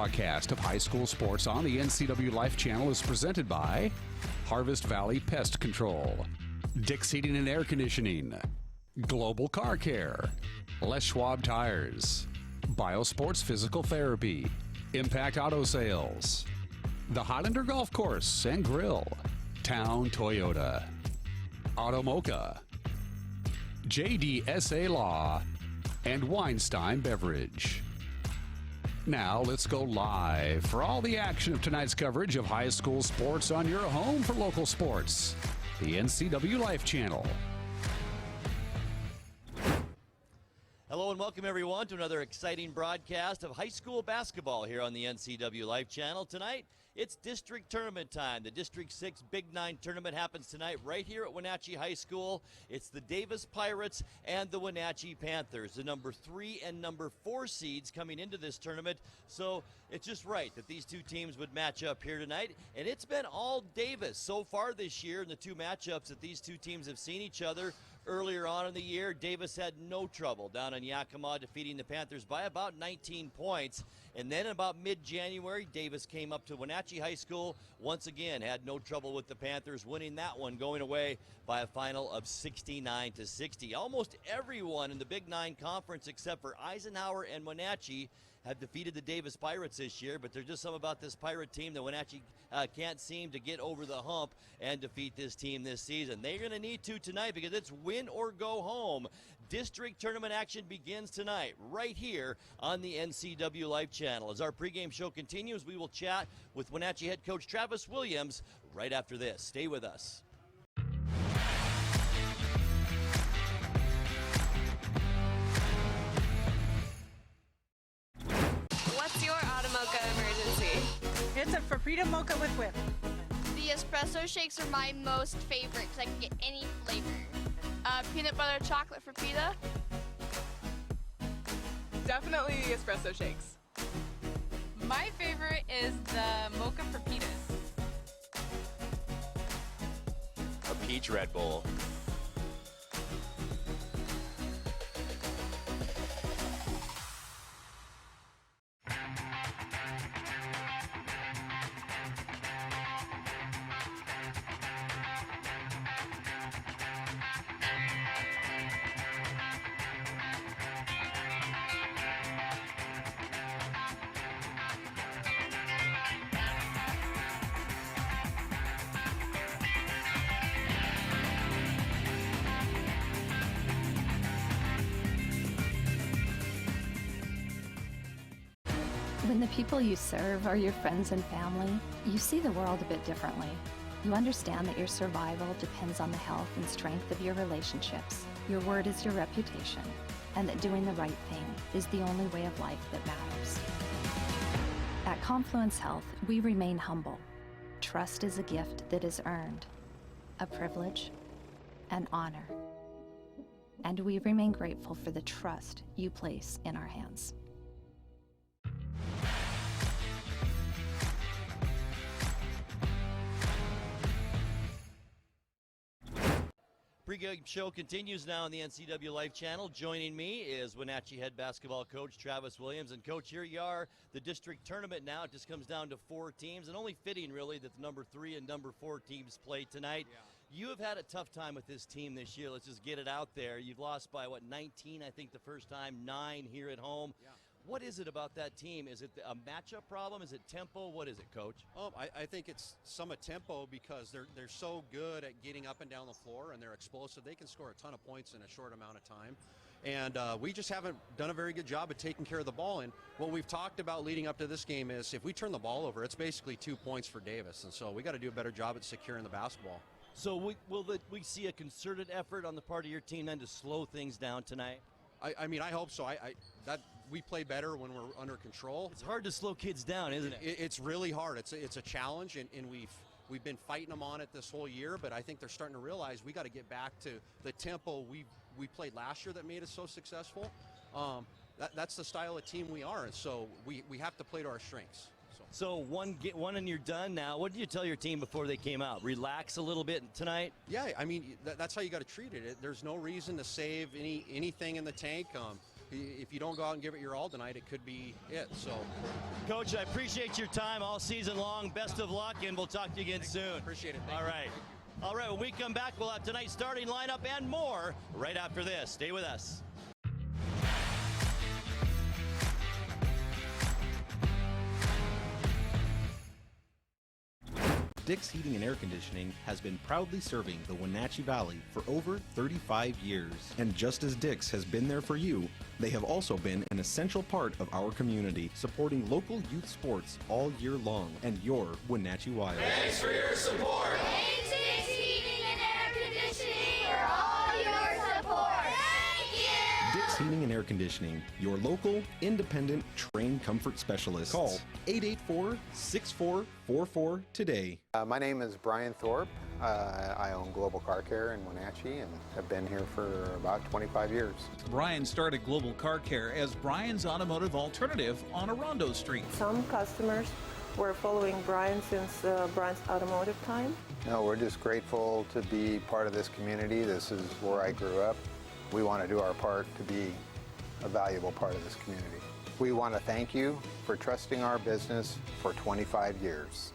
broadcast of high school sports on the NCW Life channel is presented by Harvest Valley Pest Control, Dick's Heating and Air Conditioning, Global Car Care, Les Schwab Tires, Biosports Physical Therapy, Impact Auto Sales, the Highlander Golf Course and Grill, Town Toyota, Automocha, JDSA Law, and Weinstein Beverage. Now let's go live for all the action of tonight's coverage of high school sports on your home for local sports, the NCW Life channel. Hello and welcome everyone to another exciting broadcast of high school basketball here on the NCW Life channel. Tonight, it's district tournament time. The District 6 Big 9 tournament happens tonight right here at Wenatchee High School. It's the Davis Pirates and the Wenatchee Panthers, the number 3 and number 4 seeds coming into this tournament. So it's just right that these two teams would match up here tonight. And it's been all Davis so far this year in the two matchups that these two teams have seen each other. Earlier on in the year, Davis had no trouble down in Yakima defeating the Panthers by about 19 points. And then about mid-January, Davis came up to Wenatchee High School. Once again, had no trouble with the Panthers, winning that one, going away by a final of 69-60. Almost everyone in the Big 9 Conference except for Eisenhower and Wenatchee have defeated the Davis Pirates this year, but there's just something about this Pirate team that Wenatchee can't seem to get over the hump and defeat this team this season. They're going to need to tonight because it's win or go home. District tournament action begins tonight right here on the NCW Life channel. As our pregame show continues, we will chat with Wenatchee head coach Travis Williams right after this. Stay with us. What's your Automocha emergency? It's a Frapita mocha with whip. The espresso shakes are my most favorite because I can get any flavor. Peanut butter chocolate Frapita. Definitely the espresso shakes. My favorite is the mocha Frapitas. A peach Red Bull. When the people you serve are your friends and family, you see the world a bit differently. You understand that your survival depends on the health and strength of your relationships. Your word is your reputation, and that doing the right thing is the only way of life that matters. At Confluence Health, we remain humble. Trust is a gift that is earned, a privilege, an honor. And we remain grateful for the trust you place in our hands. Pre-game show continues now on the NCW Life channel. Joining me is Wenatchee head basketball coach Travis Williams. And coach, here you are, the district tournament now. It just comes down to 4 teams, and only fitting really that the number 3 and number 4 teams play tonight. Yeah. You have had a tough time with this team this year. Let's just get it out there. You've lost by, 19, I think, the first time, 9 here at home. Yeah. What is it about that team? Is it a matchup problem? Is it tempo? What is it, Coach? I think it's some of tempo because they're so good at getting up and down the floor, and they're explosive. They can score a ton of points in a short amount of time. And we just haven't done a very good job of taking care of the ball. And what we've talked about leading up to this game is if we turn the ball over, it's basically 2 points for Davis. And so we got to do a better job at securing the basketball. So will we see a concerted effort on the part of your team then to slow things down tonight? I mean, I hope so. That we play better when we're under control. It's hard to slow kids down, isn't it? It's really hard. It's a challenge, and we've been fighting them on it this whole year, but I think they're starting to realize we got to get back to the tempo we played last year that made us so successful. That's the style of team we are, and so we have to play to our strengths. So one and you're done now. What did you tell your team before they came out? Relax a little bit tonight? Yeah, I mean, that's how you got to treat it. There's no reason to save anything in the tank. if you don't go out and give it your all tonight, it could be it. So, Coach, I appreciate your time all season long. Best of luck, and we'll talk to you again soon. Appreciate it. All right. All right, when we come back, we'll have tonight's starting lineup and more right after this. Stay with us. Dick's Heating and Air Conditioning has been proudly serving the Wenatchee Valley for over 35 years. And just as Dick's has been there for you, they have also been an essential part of our community, supporting local youth sports all year long and your Wenatchee Wild. Thanks for your support. Thanks, Dick's Heating and Air Conditioning, for all your support. Thank you. Dick's Heating and Air Conditioning, your local, independent, trained comfort specialist. Call 884-6444 today. My name is Brian Thorpe. I own Global Car Care in Wenatchee and have been here for about 25 years. Brian started Global Car Care as Brian's automotive alternative on Orondo Street. Some customers were following Brian since Brian's automotive time. No, we're just grateful to be part of this community. This is where I grew up. We want to do our part to be a valuable part of this community. We want to thank you for trusting our business for 25 years.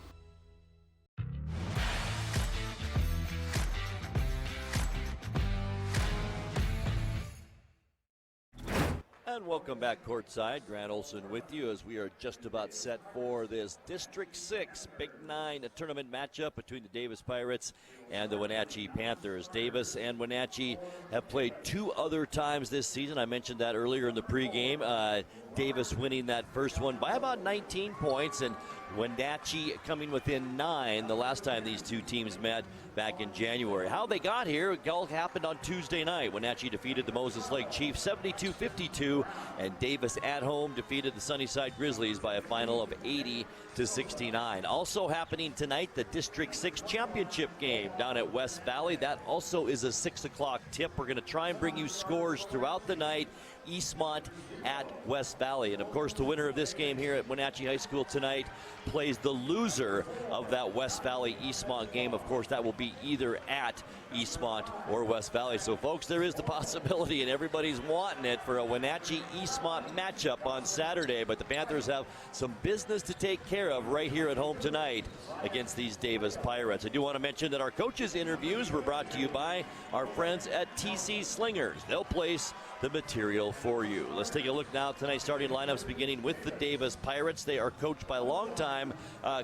And welcome back courtside. Grant Olson with you as we are just about set for this District 6 Big 9 tournament matchup between the Davis Pirates and the Wenatchee Panthers. Davis and Wenatchee have played 2 other times this season. I mentioned that earlier in the pregame. Davis winning that first one by about 19 points, and Wenatchee coming within 9 the last time these two teams met back in January. How they got here, it all happened on Tuesday night. Wenatchee defeated the Moses Lake Chiefs 72-52, and Davis at home defeated the Sunnyside Grizzlies by a final of 80-69. Also happening tonight, the District 6 championship game down at West Valley. That also is a 6 o'clock tip. We're going to try and bring you scores throughout the night. Eastmont at West Valley. And of course, the winner of this game here at Wenatchee High School tonight plays the loser of that West Valley Eastmont game. Of course, that will be either at Eastmont or West Valley. So folks, there is the possibility, and everybody's wanting it, for a Wenatchee Eastmont matchup on Saturday. But the Panthers have some business to take care of right here at home tonight against these Davis Pirates. I do want to mention that our coaches' interviews were brought to you by our friends at TC Slingers. They'll place the material for you. Let's take a look now at tonight's starting lineups, beginning with the Davis Pirates. They are coached by longtime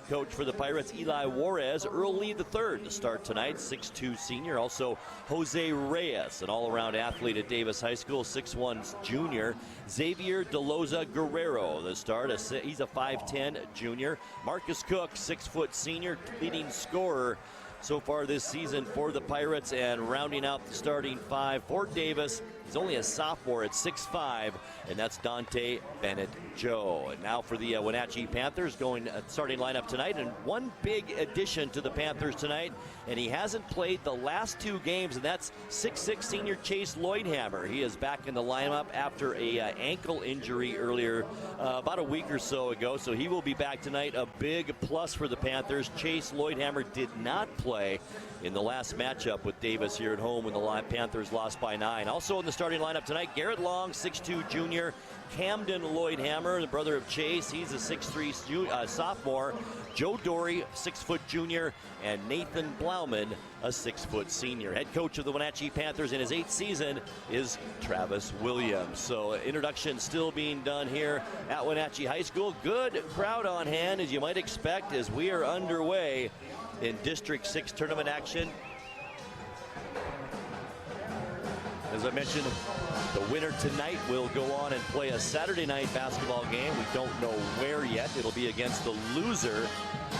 coach for the Pirates, Eli Juarez. Earl Lee III to start tonight, 6'2 senior. Also Jose Reyes, an all-around athlete at Davis High School, 6'1 junior. Xavier DeLoza Guerrero to start. He's a 5'10 junior. Marcus Cook, 6 foot senior, leading scorer so far this season for the Pirates. And rounding out the starting 5 for Davis, he's only a sophomore at 6'5", and that's Dante Bennett Joe. And now for the Wenatchee Panthers, going starting lineup tonight. And one big addition to the Panthers tonight, and he hasn't played the last 2 games, and that's 6'6 senior Chase Lloydhammer. He is back in the lineup after a ankle injury earlier, about a week or so ago. So he will be back tonight. A big plus for the Panthers. Chase Lloydhammer did not play in the last matchup with Davis here at home when the Panthers lost by 9. Also in the starting lineup tonight, Garrett Long, 6'2 junior. Camden Lloydhammer, the brother of Chase, he's a 6'3 sophomore. Joe Dory, 6 foot junior, and Nathan Blauman, a 6 foot senior. Head coach of the Wenatchee Panthers in his 8th season is Travis Williams. So introduction still being done here at Wenatchee High School. Good crowd on hand, as you might expect, as we are underway in District 6 tournament action. As I mentioned, the winner tonight will go on and play a Saturday night basketball game. We don't know where yet. It'll be against the loser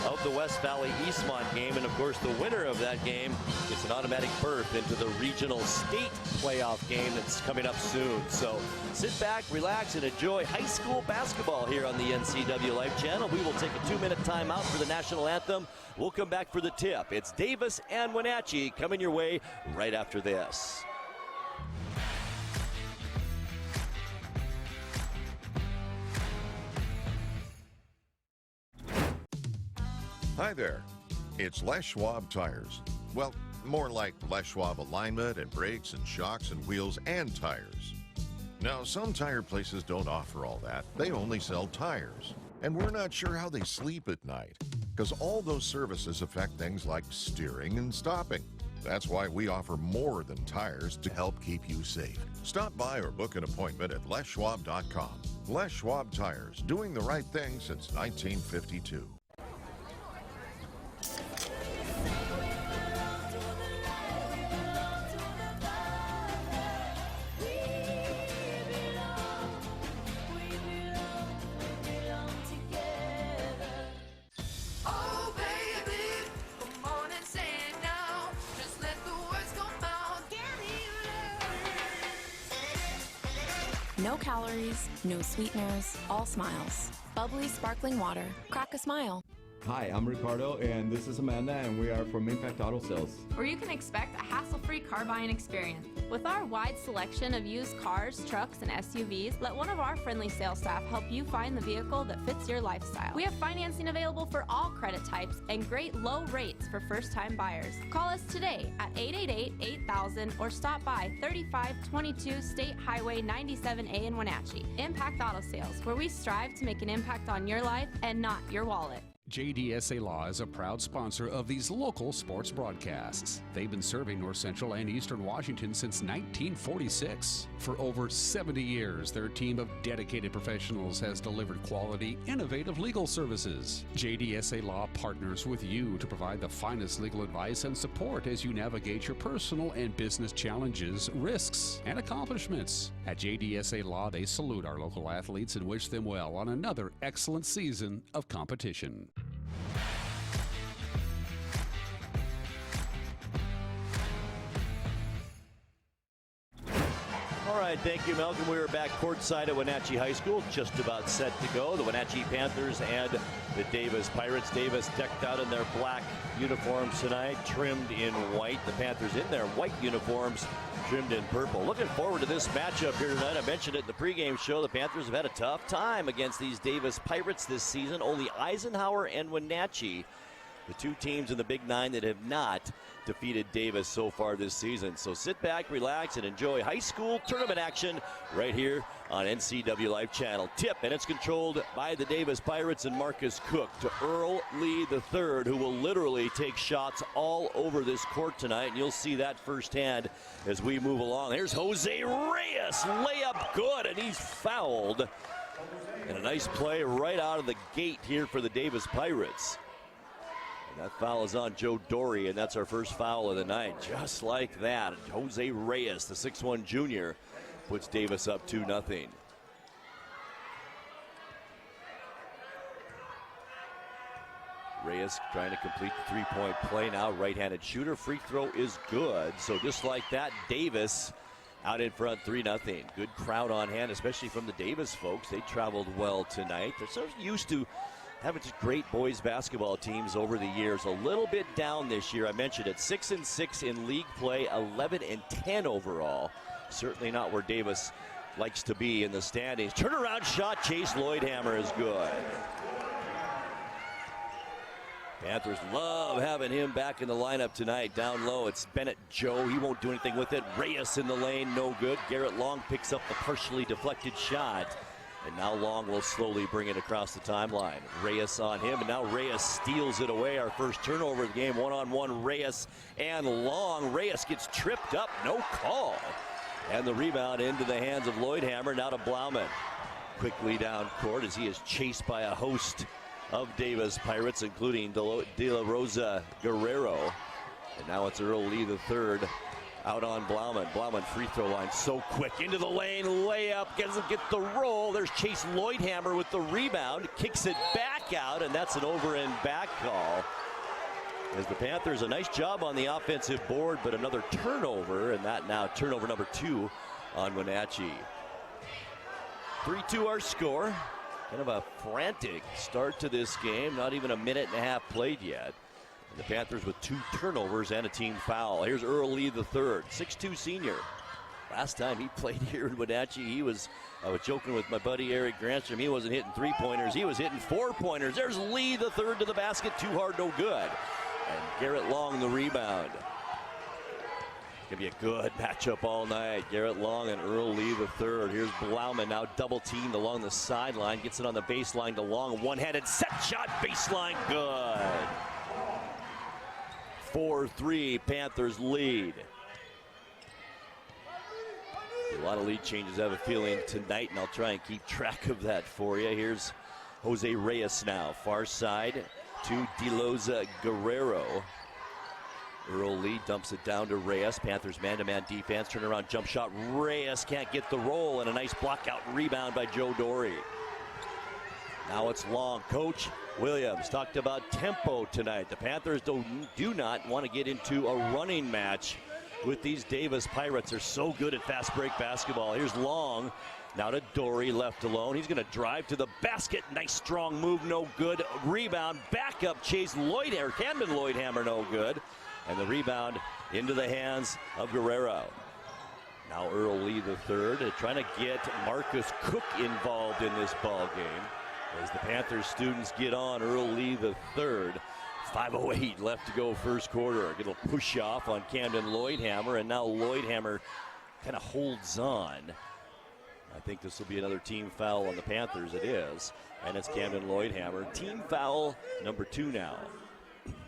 of the West Valley Eastmont game. And of course, the winner of that game gets an automatic berth into the regional state playoff game that's coming up soon. So sit back, relax, and enjoy high school basketball here on the NCW Life Channel. We will take a 2-minute timeout for the national anthem. We'll come back for the tip. It's Davis and Wenatchee coming your way right after this. Hi there, it's Les Schwab Tires. Well, more like Les Schwab alignment and brakes and shocks and wheels and tires. Now, some tire places don't offer all that. They only sell tires. And we're not sure how they sleep at night, because all those services affect things like steering and stopping. That's why we offer more than tires to help keep you safe. Stop by or book an appointment at leschwab.com. Les Schwab Tires, doing the right thing since 1952. No calories, no sweeteners, all smiles. Bubbly, sparkling water. Crack a smile. Hi, I'm Ricardo, and this is Amanda, and we are from Impact Auto Sales, where you can expect a hassle-free car buying experience. With our wide selection of used cars, trucks, and SUVs, let one of our friendly sales staff help you find the vehicle that fits your lifestyle. We have financing available for all credit types and great low rates for first-time buyers. Call us today at 888-8000 or stop by 3522 State Highway 97A in Wenatchee. Impact Auto Sales, where we strive to make an impact on your life and not your wallet. JDSA Law is a proud sponsor of these local sports broadcasts. They've been serving North Central and Eastern Washington since 1946. For over 70 years, their team of dedicated professionals has delivered quality, innovative legal services. JDSA Law partners with you to provide the finest legal advice and support as you navigate your personal and business challenges, risks, and accomplishments. At JDSA Law, they salute our local athletes and wish them well on another excellent season of competition. All right, thank you, Malcolm. We are back courtside at Wenatchee High School, just about set to go. The Wenatchee Panthers and the Davis Pirates. Davis decked out in their black uniforms tonight, trimmed in white. The Panthers in their white uniforms, trimmed in purple. Looking forward to this matchup here tonight. I mentioned it in the pregame show. The Panthers have had a tough time against these Davis Pirates this season. Only Eisenhower and Wenatchee, the two teams in the Big Nine that have not defeated Davis so far this season. So sit back, relax, and enjoy high school tournament action right here on NCW Life Channel. Tip, and it's controlled by the Davis Pirates and Marcus Cook to Earl Lee III, who will literally take shots all over this court tonight, and you'll see that firsthand as we move along. Here's Jose Reyes, layup good, and he's fouled. And a nice play right out of the gate here for the Davis Pirates. That foul is on Joe Dory, and that's our first foul of the night. Just like that, Jose Reyes, the 6'1 junior, puts Davis up 2-0. Reyes trying to complete the three-point play now. Right-handed shooter. Free throw is good. So just like that, Davis out in front 3-0. Good crowd on hand, especially from the Davis folks. They traveled well tonight. They're so used to having just great boys basketball teams over the years. A little bit down this year. I mentioned it, 6-6 in league play, 11-10 overall. Certainly not where Davis likes to be in the standings. Turnaround shot, Chase Lloydhammer is good. Panthers love having him back in the lineup tonight. Down low, it's Bennett Joe. He won't do anything with it. Reyes in the lane, no good. Garrett Long picks up the partially deflected shot. And now Long will slowly bring it across the timeline. Reyes on him, and now Reyes steals it away. Our first turnover of the game, one-on-one Reyes and Long. Reyes gets tripped up, no call. And the rebound into the hands of Lloydhammer, now to Blauman. Quickly down court as he is chased by a host of Davis Pirates, including De La Rosa Guerrero. And now it's Earl Lee III out on Blauman. Blauman free throw line so quick. Into the lane, layup, doesn't get the roll. There's Chase Lloydhammer with the rebound. Kicks it back out, and that's an over and back call. As the Panthers, a nice job on the offensive board, but another turnover, and that now turnover number 2 on Wenatchee. 3-2 our score. Kind of a frantic start to this game. Not even a minute and a half played yet. And the Panthers with 2 turnovers and a team foul. Here's Earl Lee III, 6'2 senior. Last time he played here in Wenatchee, I was joking with my buddy Eric Granstrom. He wasn't hitting 3-pointers, he was hitting 4-pointers. There's Lee III to the basket, too hard, no good. And Garrett Long the rebound. Gonna be a good matchup all night. Garrett Long and Earl Lee the third. Here's Blauman now double teamed along the sideline. Gets it on the baseline to Long. One-handed set shot, baseline, good. 4-3, Panthers lead. A lot of lead changes, I have a feeling, tonight, and I'll try and keep track of that for you. Here's Jose Reyes now, far side to De Loza Guerrero. Earl Lee dumps it down to Reyes. Panthers man-to-man defense. Turnaround jump shot. Reyes can't get the roll, and a nice block-out rebound by Joe Dory. Now it's Long. Coach Williams talked about tempo tonight. The Panthers do not want to get into a running match with these Davis Pirates. They're so good at fast break basketball. Here's Long. Now to Dory, left alone. He's going to drive to the basket. Nice strong move, no good. Rebound, back up, Chase Lloydhammer. Camden Lloydhammer, no good. And the rebound into the hands of Guerrero. Now Earl Lee the third, trying to get Marcus Cook involved in this ball game. As the Panthers students get on, Earl Lee the third. 5:08 left to go first quarter. A little push off on Camden Lloydhammer, and now Lloydhammer kind of holds on. I think this will be another team foul on the Panthers. It is, and it's Camden Lloydhammer. Team foul number 2 now.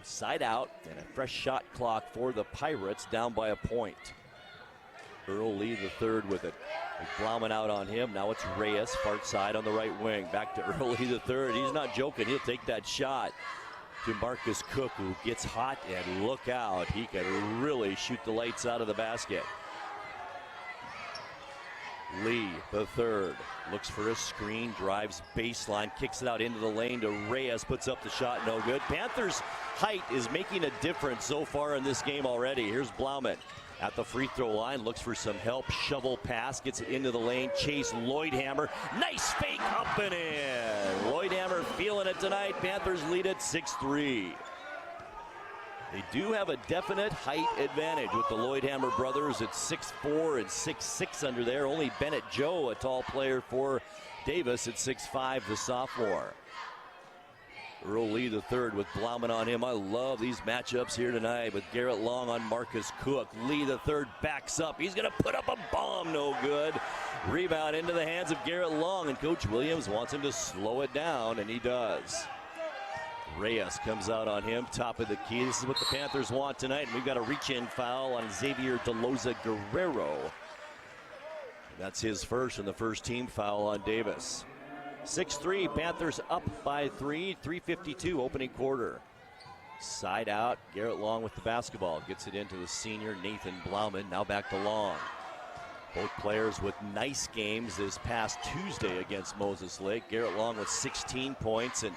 Side out, and a fresh shot clock for the Pirates, down by a point. Earl Lee the third with it. Blauman out on him. Now it's Reyes, far side on the right wing. Back to Earl Lee the third. He's not joking. He'll take that shot to Marcus Cook, who gets hot, and look out. He can really shoot the lights out of the basket. Lee the third looks for a screen, drives baseline, kicks it out into the lane to Reyes, puts up the shot, no good. Panthers' height is making a difference so far in this game already. Here's Blauman at the free throw line, looks for some help, shovel pass, gets it into the lane. Chase Lloydhammer, nice fake, up and in. Lloydhammer feeling it tonight. Panthers lead it 6-3. They do have a definite height advantage with the Lloydhammer brothers at 6'4" and 6'6" under there. Only Bennett Joe, a tall player for Davis, at 6'5", the sophomore. Earl Lee the third with Blauman on him. I love these matchups here tonight with Garrett Long on Marcus Cook. Lee the third backs up. He's going to put up a bomb, no good. Rebound into the hands of Garrett Long, and Coach Williams wants him to slow it down, and he does. Reyes comes out on him, top of the key. This is what the Panthers want tonight, and we've got a reach-in foul on Xavier De Loza Guerrero. That's his first, and the first team foul on Davis. 6-3, Panthers up by 3, 3:52 opening quarter. Side out, Garrett Long with the basketball. Gets it into the senior Nathan Blauman, now back to Long. Both players with nice games this past Tuesday against Moses Lake. Garrett Long with 16 points, and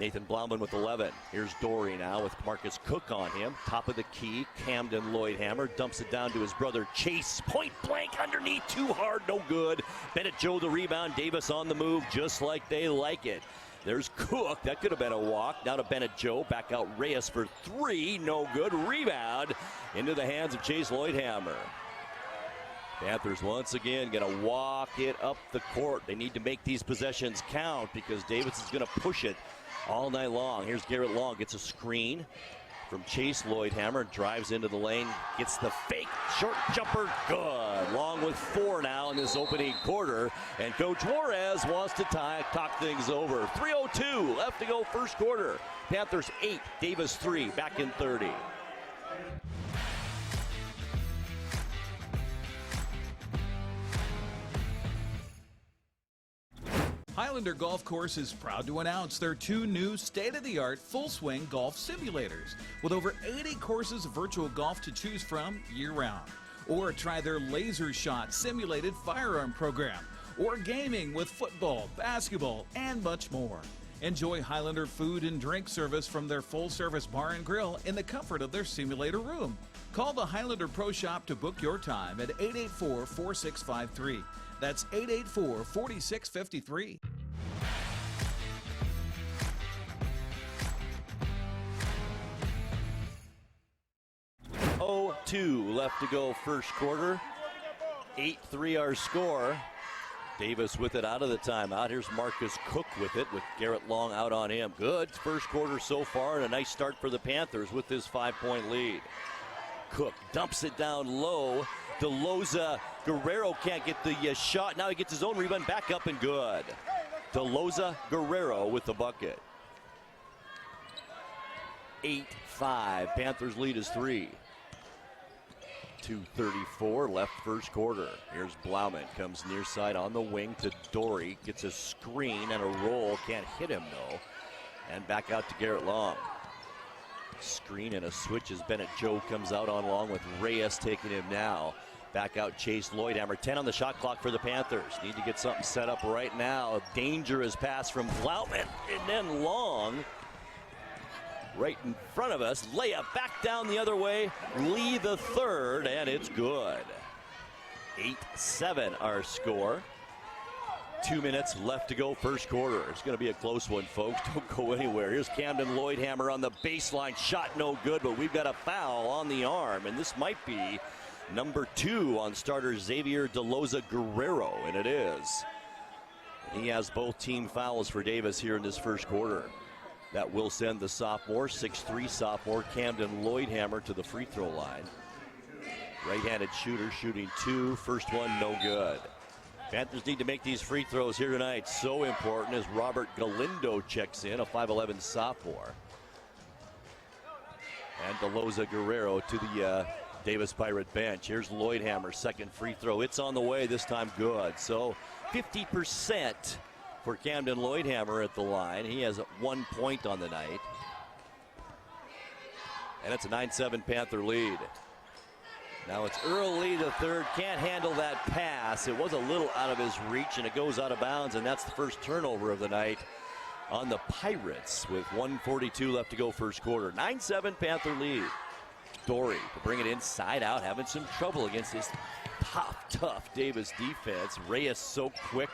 Nathan Blauman with 11. Here's Dory now with Marcus Cook on him. Top of the key, Camden Lloydhammer dumps it down to his brother Chase. Point blank underneath, too hard, no good. Bennett Joe the rebound, Davis on the move just like they like it. There's Cook, that could have been a walk. Now to Bennett Joe, back out Reyes for 3, no good. Rebound into the hands of Chase Lloydhammer. Panthers once again going to walk it up the court. They need to make these possessions count because Davis is going to push it all night long. Here's Garrett Long, gets a screen from Chase Lloydhammer, drives into the lane, gets the fake short jumper, good. Long with 4 now in this opening quarter, and Coach Juarez wants to talk things over. 3:02 left to go first quarter. Panthers 8, Davis 3, back in 30. Highlander Golf Course is proud to announce their 2 new state-of-the-art full-swing golf simulators with over 80 courses of virtual golf to choose from year-round. Or try their Laser Shot simulated firearm program, or gaming with football, basketball, and much more. Enjoy Highlander food and drink service from their full-service bar and grill in the comfort of their simulator room. Call the Highlander Pro Shop to book your time at 884-4653. That's 884-4653. Oh, 2 left to go first quarter. 8-3 our score. Davis with it out of the timeout. Here's Marcus Cook with it, with Garrett Long out on him. Good first quarter so far, and a nice start for the Panthers with this 5-point lead. Cook dumps it down low. DeLoza Guerrero can't get the shot. Now he gets his own rebound back up and good. DeLoza Guerrero with the bucket. 8-5. Panthers lead is 3. 2:34 left first quarter. Here's Blauman, comes near side on the wing to Dory. Gets a screen and a roll. Can't hit him though. And back out to Garrett Long. Screen and a switch as Bennett Joe comes out on Long with Reyes taking him now. Back out Chase Lloydhammer. 10 on the shot clock for the Panthers. Need to get something set up right now. A dangerous pass from Blauman. And then Long right in front of us. Layup back down the other way. Lee the third, and it's good. 8-7 our score. 2 minutes left to go first quarter. It's going to be a close one, folks. Don't go anywhere. Here's Camden Lloydhammer on the baseline. Shot no good, but we've got a foul on the arm, and this might be number 2 on starter Xavier DeLoza Guerrero, and it is. He has both team fouls for Davis here in this first quarter. That will send the sophomore, 6'3" sophomore Camden Lloydhammer to the free throw line. Right-handed shooter shooting 2. First one no good. Panthers need to make these free throws here tonight. So important as Robert Galindo checks in, a 5'11" sophomore. And DeLoza Guerrero to the Davis Pirate bench. Here's Lloydhammer, second free throw. It's on the way, this time good. So 50% for Camden Lloydhammer at the line. He has 1 point on the night. And it's a 9-7 Panther lead. Now it's Earl Lee the third. Can't handle that pass. It was a little out of his reach, and it goes out of bounds, and that's the first turnover of the night on the Pirates with 1:42 left to go first quarter. 9-7 Panther lead. Dory to bring it inside out, having some trouble against this tough Davis defense. Reyes so quick,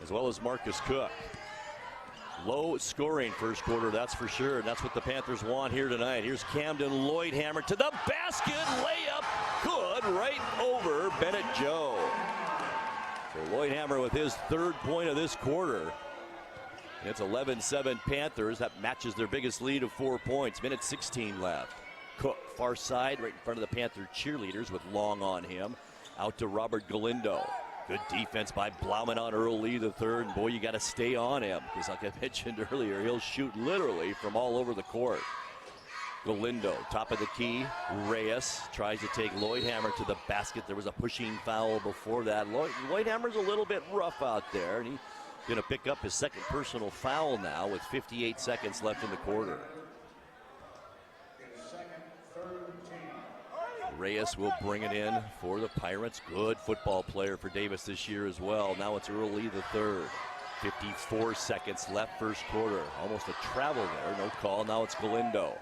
as well as Marcus Cook. Low scoring first quarter, that's for sure, and that's what the Panthers want here tonight. Here's Camden Lloydhammer to the basket, layup, good, right over Bennett Joe. So Lloydhammer with his third point of this quarter. And it's 11-7 Panthers. That matches their biggest lead of 4 points. Minute 16 left. Cook, far side, right in front of the Panther cheerleaders with Long on him. Out to Robert Galindo. Good defense by Blauman on Earl Lee the third. And boy, you got to stay on him, because like I mentioned earlier, he'll shoot literally from all over the court. Galindo, top of the key. Reyes tries to take Lloydhammer to the basket. There was a pushing foul before that. Lloydhammer's a little bit rough out there, and he's going to pick up his second personal foul now with 58 seconds left in the quarter. Reyes will bring it in for the Pirates. Good football player for Davis this year as well. Now it's Earl Lee the third. 54 seconds left first quarter. Almost a travel there, no call. Now it's Galindo.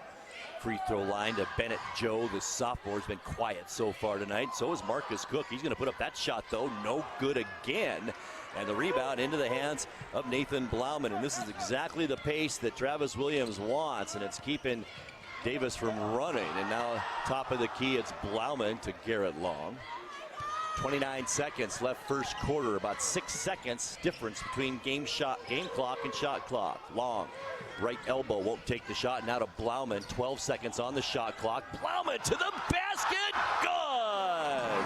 Free throw line to Bennett Joe. The sophomore has been quiet so far tonight. So is Marcus Cook. He's going to put up that shot though. No good again. And the rebound into the hands of Nathan Blauman. And this is exactly the pace that Travis Williams wants. And it's keeping Davis from running. And now top of the key, it's Blauman to Garrett Long. 29 seconds left first quarter. About 6 seconds difference between game clock and shot clock. Long, right elbow, won't take the shot. Now to Blauman, 12 seconds on the shot clock. Blauman to the basket, good!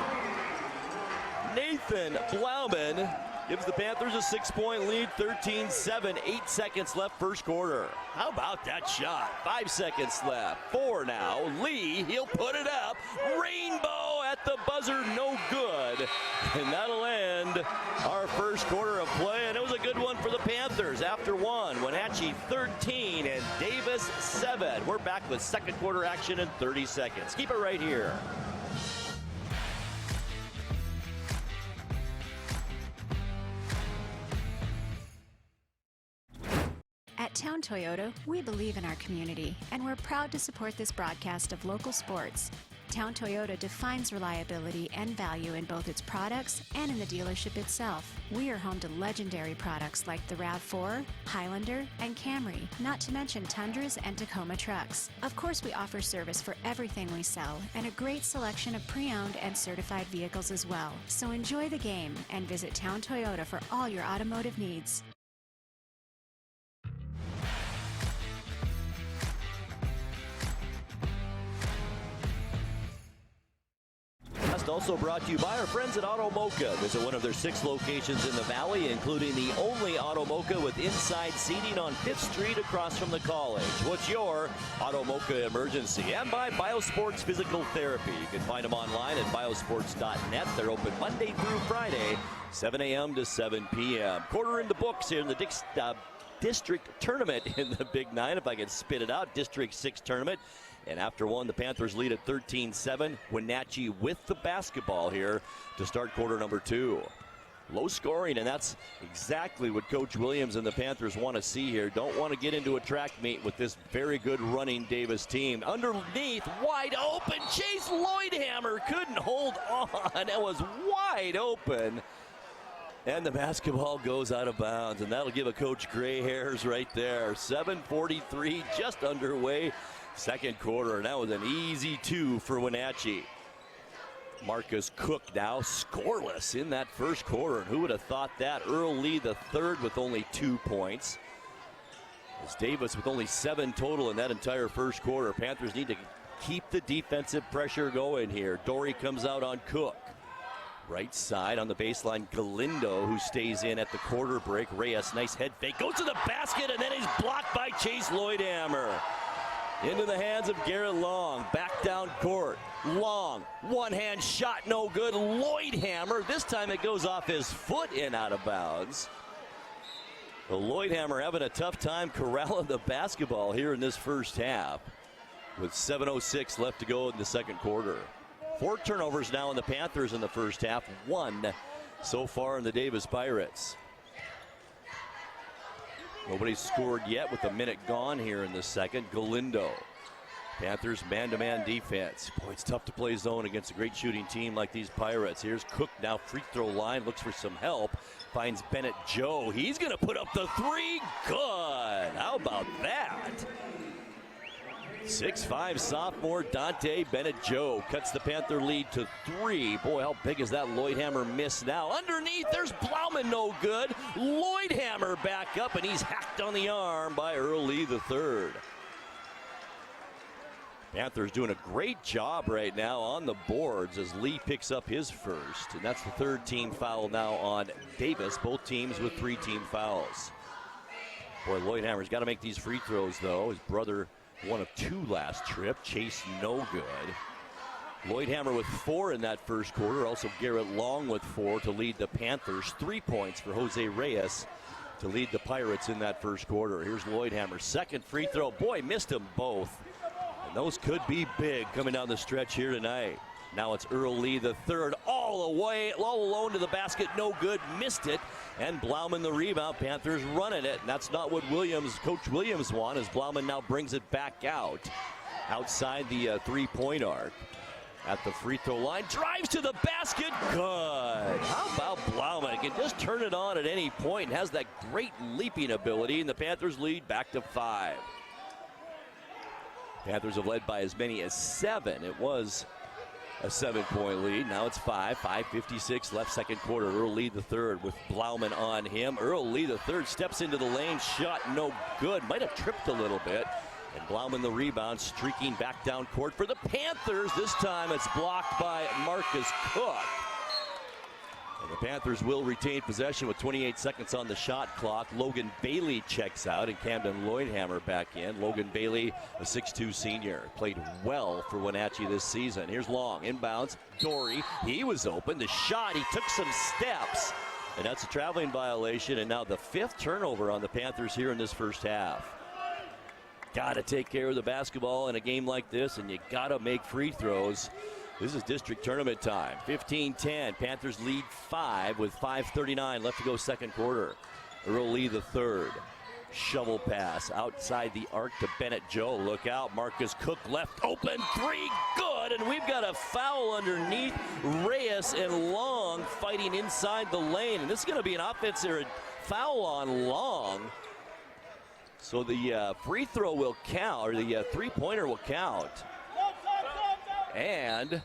Nathan Blauman gives the Panthers a 6-point lead, 13-7, 8 seconds left first quarter. How about that shot? 5 seconds left, 4 now. Lee, he'll put it up. Rainbow at the buzzer, no good. And that'll end our first quarter of play, and it was a good one for the Panthers. After one, Wenatchee 13 and Davis 7. We're back with second quarter action in 30 seconds. Keep it right here. At Town Toyota, we believe in our community, and we're proud to support this broadcast of local sports. Town Toyota defines reliability and value in both its products and in the dealership itself. We are home to legendary products like the RAV4, Highlander, and Camry, not to mention Tundras and Tacoma trucks. Of course, we offer service for everything we sell and a great selection of pre-owned and certified vehicles as well. So enjoy the game and visit Town Toyota for all your automotive needs. broadcast also brought to you by our friends at Auto Mocha. Visit one of their 6 locations in the Valley, including the only Auto Mocha with inside seating on 5th Street across from the college. What's your Auto Mocha emergency? And by Biosports Physical Therapy. You can find them online at biosports.net. They're open Monday through Friday, 7 a.m. to 7 p.m. Quarter in the books here in the district tournament in the Big 9, if I can spit it out. District 6 tournament. And after one, the Panthers lead at 13-7. Wenatchee with the basketball here to start quarter number 2. Low scoring, and that's exactly what Coach Williams and the Panthers want to see here. Don't want to get into a track meet with this very good running Davis team. Underneath, wide open, Chase Lloydhammer couldn't hold on. It was wide open. And the basketball goes out of bounds, and that'll give a coach gray hairs right there. 7:43 just underway. Second quarter, and that was an easy 2 for Wenatchee. Marcus Cook now scoreless in that first quarter. And who would have thought that? Earl Lee the third with only 2 points. As Davis with only 7 total in that entire first quarter. Panthers need to keep the defensive pressure going here. Dory comes out on Cook. Right side on the baseline, Galindo, who stays in at the quarter break. Reyes, nice head fake, goes to the basket, and then he's blocked by Chase Lloydhammer. Into the hands of Garrett Long. Back down court. Long. One-hand shot, no good. Lloydhammer. This time it goes off his foot and out of bounds. Well, Lloydhammer having a tough time corralling the basketball here in this first half. With 7:06 left to go in the second quarter. 4 turnovers now in the Panthers in the first half. 1 so far in the Davis Pirates. Nobody's scored yet with a minute gone here in the second. Galindo. Panthers man-to-man defense. Boy, it's tough to play zone against a great shooting team like these Pirates. Here's Cook now, free throw line, looks for some help. Finds Bennett Joe. He's going to put up the 3. Good. How about that? 6'5" sophomore Dante Bennett Joe cuts the Panther lead to 3. Boy, how big is that Lloydhammer miss now? Underneath, there's Blauman, no good. Lloydhammer back up, and he's hacked on the arm by Earl Lee III. Panthers doing a great job right now on the boards as Lee picks up his first. And that's the 3rd team foul now on Davis. Both teams with 3 team fouls. Boy, Lloydhammer's got to make these free throws, though. His brother 1 of 2 last trip. Chase no good. Lloydhammer with 4 in that first quarter. Also Garrett Long with 4 to lead the Panthers. 3 points for Jose Reyes to lead the Pirates in that first quarter. Here's Lloydhammer's second free throw. Boy, missed them both. And those could be big coming down the stretch here tonight. Now it's Earl Lee III all the way, all alone to the basket. No good. Missed it. And Blauman the rebound. Panthers running it. And that's not what Coach Williams want, as Blauman now brings it back out. Outside the 3-point arc. At the free throw line. Drives to the basket. Good. How about Blauman? Can just turn it on at any point and has that great leaping ability. And the Panthers lead back to 5. Panthers have led by as many as 7. It was a 7-point lead. Now it's 5. 5:56 left second quarter. Earl Lee III with Blauman on him. Earl Lee III steps into the lane. Shot no good. Might have tripped a little bit. And Blauman the rebound, streaking back down court for the Panthers. This time it's blocked by Marcus Cook. And the Panthers will retain possession with 28 seconds on the shot clock. Logan Bailey checks out and Camden Lloydhammer back in. Logan Bailey, a 6'2 senior, played well for Wenatchee this season. Here's Long, inbounds, Dory, he was open. The shot, he took some steps, and that's a traveling violation. And now the 5th turnover on the Panthers here in this first half. Got to take care of the basketball in a game like this, and you got to make free throws. This is district tournament time. 15-10. Panthers lead 5 with 5:39 left to go second quarter. Earl Lee III. Shovel pass outside the arc to Bennett Joe. Look out. Marcus Cook left open. 3. Good. And we've got a foul underneath. Reyes and Long fighting inside the lane. And this is going to be an offensive foul on Long. So the free throw will count, or the 3-pointer will count. And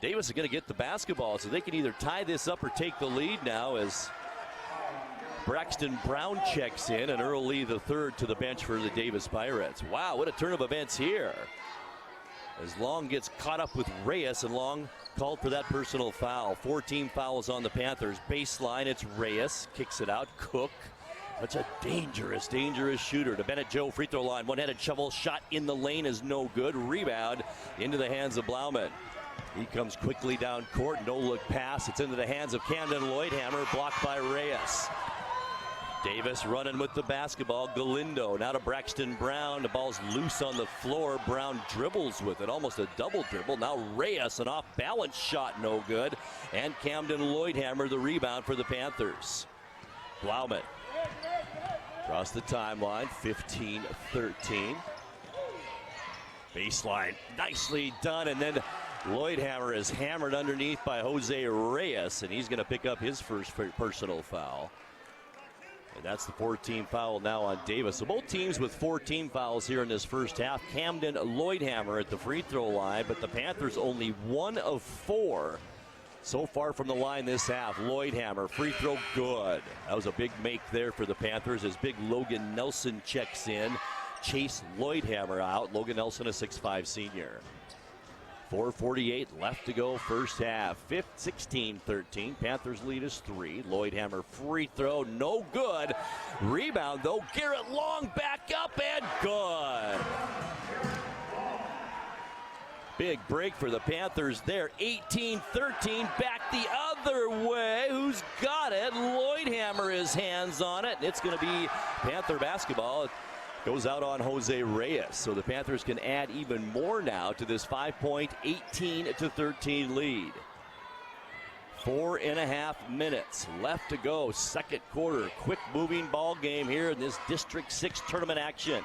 Davis is going to get the basketball, so they can either tie this up or take the lead now as Braxton Brown checks in and Earl Lee III to the bench for the Davis Pirates. Wow, what a turn of events here. as Long gets caught up with Reyes, and Long called for that personal foul. 14 fouls on the Panthers. Baseline, it's Reyes. Kicks it out. Cook. Such a dangerous, dangerous shooter. To Bennett Joe, free throw line. One-handed shovel shot in the lane is no good. Rebound into the hands of Blauman. He comes quickly down court. No look pass. It's into the hands of Camden Lloydhammer. Blocked by Reyes. Davis running with the basketball. Galindo now to Braxton Brown. The ball's loose on the floor. Brown dribbles with it. Almost a double dribble. Now Reyes, an off-balance shot, no good. And Camden Lloydhammer, the rebound for the Panthers. Blauman across the timeline, 15-13. Baseline, nicely done, and then Lloydhammer is hammered underneath by Jose Reyes, and he's going to pick up his first personal foul. And that's the 14th foul now on Davis. So both teams with 14 fouls here in this first half. Camden Lloydhammer at the free throw line, but the Panthers only 1 of 4 so far from the line this half. Lloydhammer, free throw good. That was a big make there for the Panthers as big Logan Nelson checks in. Chase Lloydhammer out. Logan Nelson, a 6'5" senior. 4:48 left to go first half. 16-13. Panthers lead is 3. Lloydhammer free throw, no good. Rebound though. Garrett Long back up and good. Big break for the Panthers there. 18-13, back the other way. Who's got it? Lloydhammer, his hands on it. It's going to be Panther basketball. It goes out on Jose Reyes. So the Panthers can add even more now to this 5-point, 18-13 lead. 4.5 minutes left to go. Second quarter. Quick moving ball game here in this District 6 tournament action.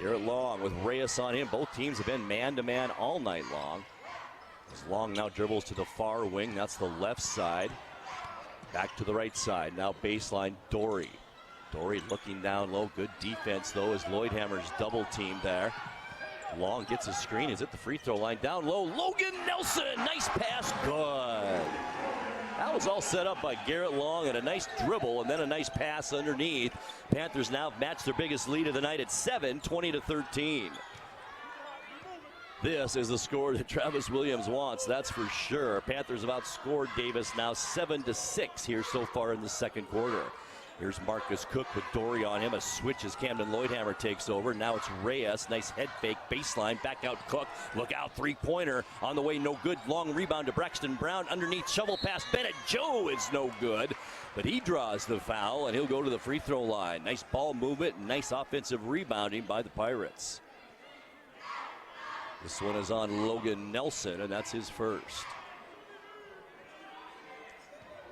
Garrett Long with Reyes on him. Both teams have been man-to-man all night long. As Long now dribbles to the far wing. That's the left side. Back to the right side. Now baseline, Dory. Dory looking down low. Good defense, though, as Lloydhammer's double team there. Long gets a screen. Is at the free throw line. Down low. Logan Nelson. Nice pass. Good. That was all set up by Garrett Long, and a nice dribble and then a nice pass underneath. Panthers now match their biggest lead of the night at 7, 20-13. This is the score that Travis Williams wants, that's for sure. Panthers have outscored Davis now 7-6 here so far in the second quarter. Here's Marcus Cook with Dory on him. A switch as Camden Lloydhammer takes over. Now it's Reyes. Nice head fake. Baseline. Back out Cook. Look out. Three-pointer. On the way. No good. Long rebound to Braxton Brown. Underneath. Shovel pass. Bennett Joe is no good. But he draws the foul, and he'll go to the free throw line. Nice ball movement and nice offensive rebounding by the Pirates. This one is on Logan Nelson, and that's his first.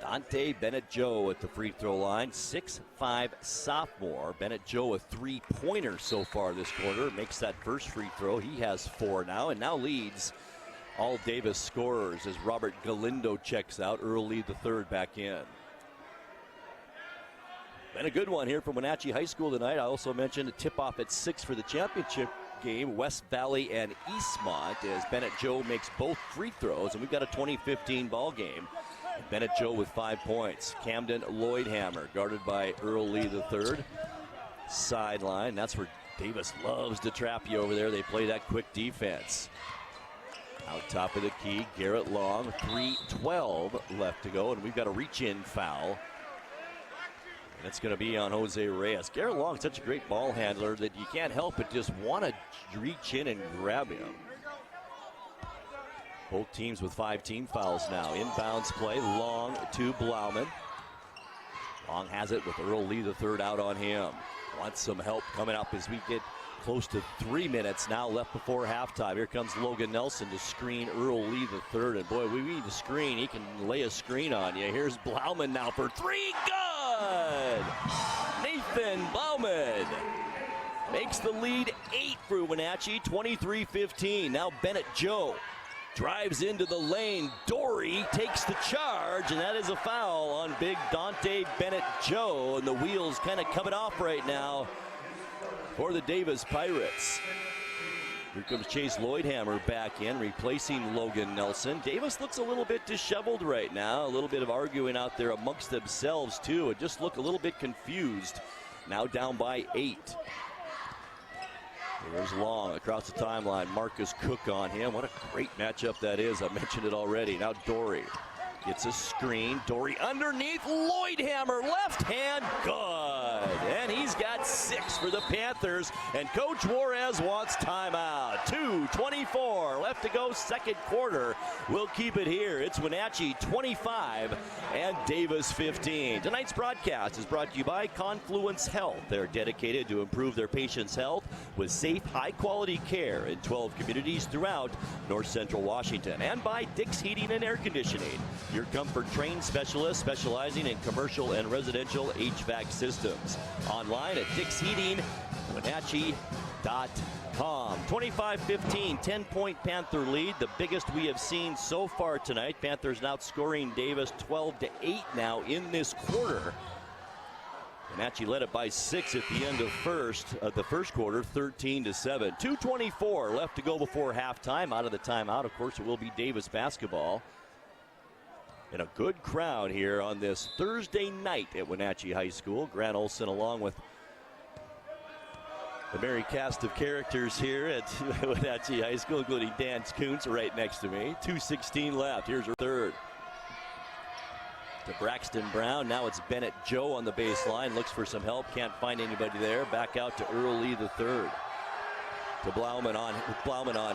Dante Bennett Joe at the free throw line, 6'5" sophomore. Bennett Joe a three-pointer so far this quarter. Makes that first free throw. He has 4 now, and now leads all Davis scorers as Robert Galindo checks out. Earl Lee the third back in. Been a good one here from Wenatchee High School tonight. I also mentioned a tip-off at 6 for the championship game, West Valley and Eastmont, as Bennett Joe makes both free throws, and we've got a 2015 ball game. Bennett Joe with 5 points. Camden Lloydhammer guarded by Earl Lee III. Sideline, that's where Davis loves to trap you over there. They play that quick defense. Out top of the key, Garrett Long, 3:12 left to go, and we've got a reach-in foul. And it's going to be on Jose Reyes. Garrett Long, such a great ball handler that you can't help but just want to reach in and grab him. Both teams with 5 team fouls now. Inbounds play, Long to Blauman. Long has it with Earl Lee III out on him. Wants some help coming up as we get close to 3 minutes now left before halftime. Here comes Logan Nelson to screen Earl Lee III. And boy, we need the screen. He can lay a screen on you. Here's Blauman now for 3. Good! Nathan Blauman makes the lead 8 for Wenatchee, 23-15. Now Bennett Joe drives into the lane. Dory takes the charge, and that is a foul on big Dante Bennett Joe. And the wheels kind of coming off right now for the Davis Pirates. Here comes Chase Lloydhammer back in, replacing Logan Nelson. Davis looks a little bit disheveled right now. A little bit of arguing out there amongst themselves, too, and just look a little bit confused. Now down by 8. Here's Long across the timeline. Marcus Cook on him. What a great matchup that is. I mentioned it already. Now Dory gets a screen. Dory underneath. Lloydhammer, left hand, good. And he's got 6 for the Panthers. And Coach Juarez wants timeout. 2:24 left to go, second quarter. We'll keep it here. It's Wenatchee 25 and Davis 15. Tonight's broadcast is brought to you by Confluence Health. They're dedicated to improve their patients' health with safe, high-quality care in 12 communities throughout North Central Washington. And by Dick's Heating and Air Conditioning, your comfort-trained specialist specializing in commercial and residential HVAC systems. Online at DicksHeatingWenatchee.com. 25-15, 10-point Panther lead, the biggest we have seen so far tonight. Panthers outscoring Davis 12-8 now in this quarter. Wenatchee led it by 6 at the end of the first quarter, 13-7. 2:24 left to go before halftime. Out of the timeout, of course, it will be Davis basketball. And a good crowd here on this Thursday night at Wenatchee High School. Grant Olson along with the merry cast of characters here at Wenatchee High School, including Dan Kuntz right next to me. 2:16 left. Here's her third. To Braxton Brown. Now it's Bennett Joe on the baseline. Looks for some help. Can't find anybody there. Back out to Earl Lee III. To Blauman on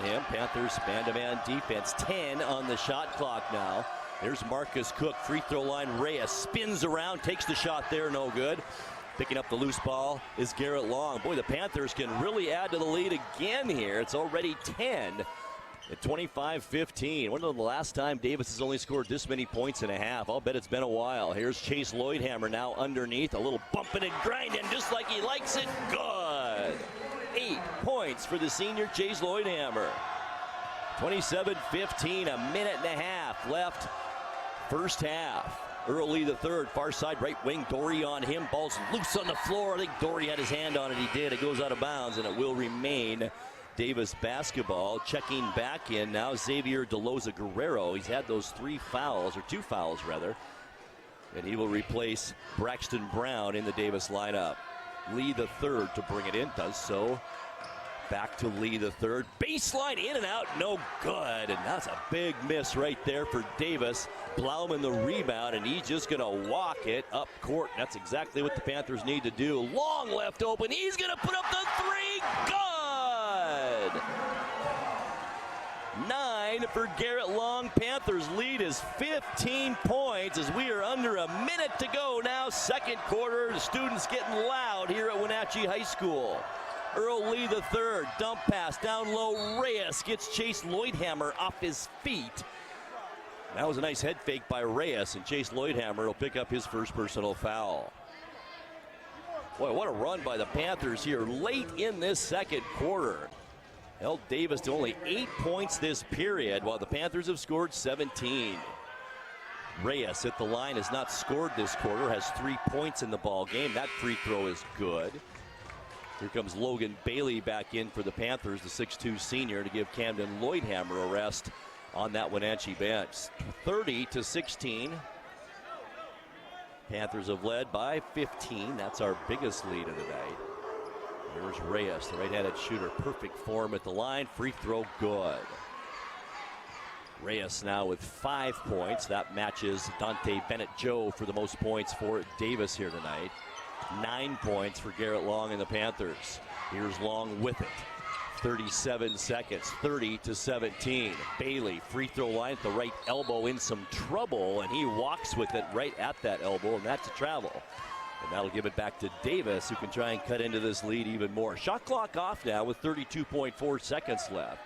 him. Panthers man-to-man defense. 10 on the shot clock now. There's Marcus Cook, free throw line. Reyes spins around, takes the shot there, no good. Picking up the loose ball is Garrett Long. Boy, the Panthers can really add to the lead again here. It's already 10 at 25-15. When was the last time Davis has only scored this many points in a half? I'll bet it's been a while. Here's Chase Lloydhammer now underneath. A little bumping and grinding just like he likes it. Good. 8 points for the senior Chase Lloydhammer. 27-15, a minute and a half left. First half. Earl Lee III, far side right wing. Dory on him. Ball's loose on the floor. I think Dory had his hand on it. He did. It goes out of bounds, and it will remain Davis basketball. Checking back in now, Xavier DeLoza Guerrero. He's had those 2 fouls rather. And he will replace Braxton Brown in the Davis lineup. Lee III to bring it in. Does so. Back to Lee III. Baseline in and out, no good. And that's a big miss right there for Davis. Blauman the rebound, and he's just going to walk it up court. That's exactly what the Panthers need to do. Long left open. He's going to put up the 3. Good. 9 for Garrett Long. Panthers lead is 15 points as we are under a minute to go now. Second quarter. The students getting loud here at Wenatchee High School. Earl Lee III, dump pass, down low, Reyes gets Chase Lloydhammer off his feet. That was a nice head fake by Reyes, and Chase Lloydhammer will pick up his first personal foul. Boy, what a run by the Panthers here late in this second quarter. Held Davis to only 8 points this period, while the Panthers have scored 17. Reyes at the line has not scored this quarter, has 3 points in the ball game. That free throw is good. Here comes Logan Bailey back in for the Panthers, the 6'2 senior, to give Camden Lloydhammer a rest on that Wenatchee bench. 30-16. Panthers have led by 15. That's our biggest lead of the night. Here's Reyes, the right-handed shooter. Perfect form at the line. Free throw good. Reyes now with 5 points. That matches Dante Bennett-Joe for the most points for Davis here tonight. 9 points for Garrett Long and the Panthers. Here's Long with it. 37 seconds, 30-17. Bailey, free throw line at the right elbow, in some trouble, and he walks with it right at that elbow, and that's a travel. And that'll give it back to Davis, who can try and cut into this lead even more. Shot clock off now with 32.4 seconds left.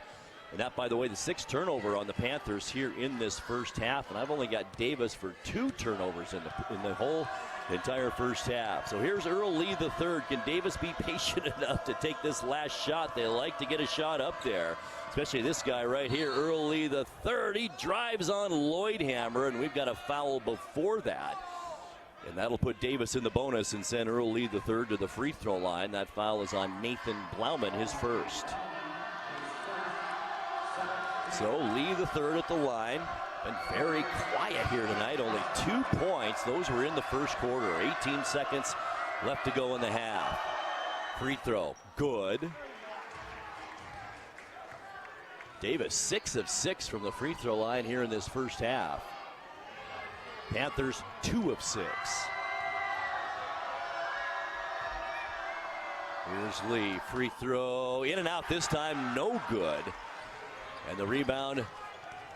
And that, by the way, the 6th turnover on the Panthers here in this first half. And I've only got Davis for 2 turnovers in the whole entire first half. So here's Earl Lee III. Can Davis be patient enough to take this last shot? They like to get a shot up there, especially this guy right here, Earl Lee III. He drives on Lloydhammer, and we've got a foul before that. And that'll put Davis in the bonus and send Earl Lee III to the free throw line. That foul is on Nathan Blauman, his first. So Lee III at the line. Been very quiet here tonight. Only 2 points. Those were in the first quarter. 18 seconds left to go in the half. Free throw, good. Davis 6 of 6 from the free throw line here in this first half. Panthers 2 of 6. Here's Lee, free throw, in and out this time, no good. And the rebound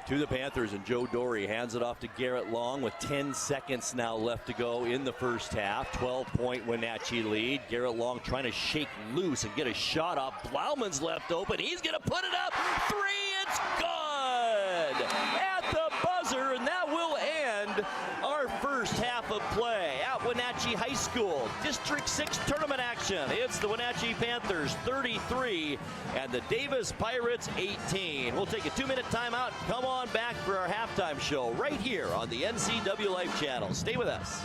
to the Panthers, and Joe Dorey hands it off to Garrett Long with 10 seconds now left to go in the first half. 12-point Wenatchee lead. Garrett Long trying to shake loose and get a shot off. Blauman's left open. He's going to put it up. 3, it's good! At the buzzer, and that will end our first half of play at Wenatchee High School. District 6 tournament action. It's the Wenatchee Panthers 33 and the Davis Pirates 18. We'll take a 2-minute timeout. Come on back for our halftime show right here on the NCW Life channel. Stay with us.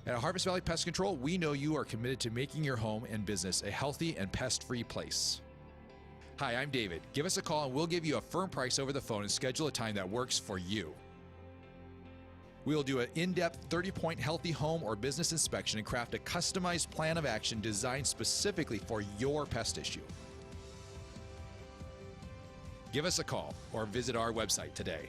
At Harvest Valley Pest Control, we know you are committed to making your home and business a healthy and pest-free place. Hi, I'm David. Give us a call and we'll give you a firm price over the phone and schedule a time that works for you. We will do an in-depth 30-point healthy home or business inspection and craft a customized plan of action designed specifically for your pest issue. Give us a call or visit our website today.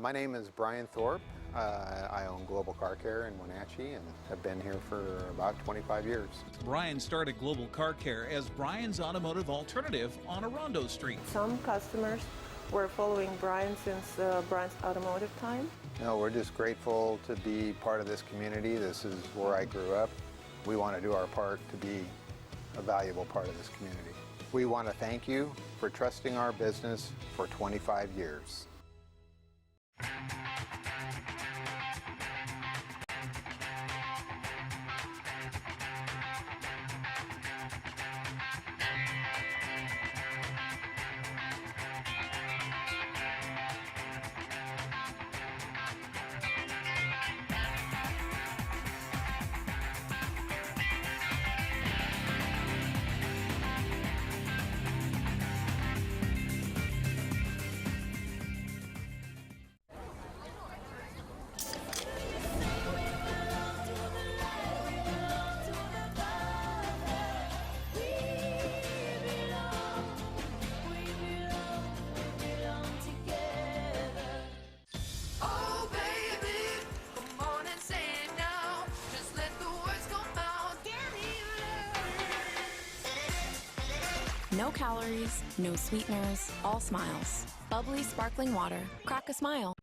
My name is Brian Thorpe. I own Global Car Care in Wenatchee and have been here for about 25 years. Brian started Global Car Care as Brian's automotive alternative on Orondo Street. Some customers were following Brian since Brian's automotive time. No, we're just grateful to be part of this community. This is where I grew up. We want to do our part to be a valuable part of this community. We want to thank you for trusting our business for 25 years. No calories, no sweeteners, all smiles. Bubbly sparkling water. Crack a smile.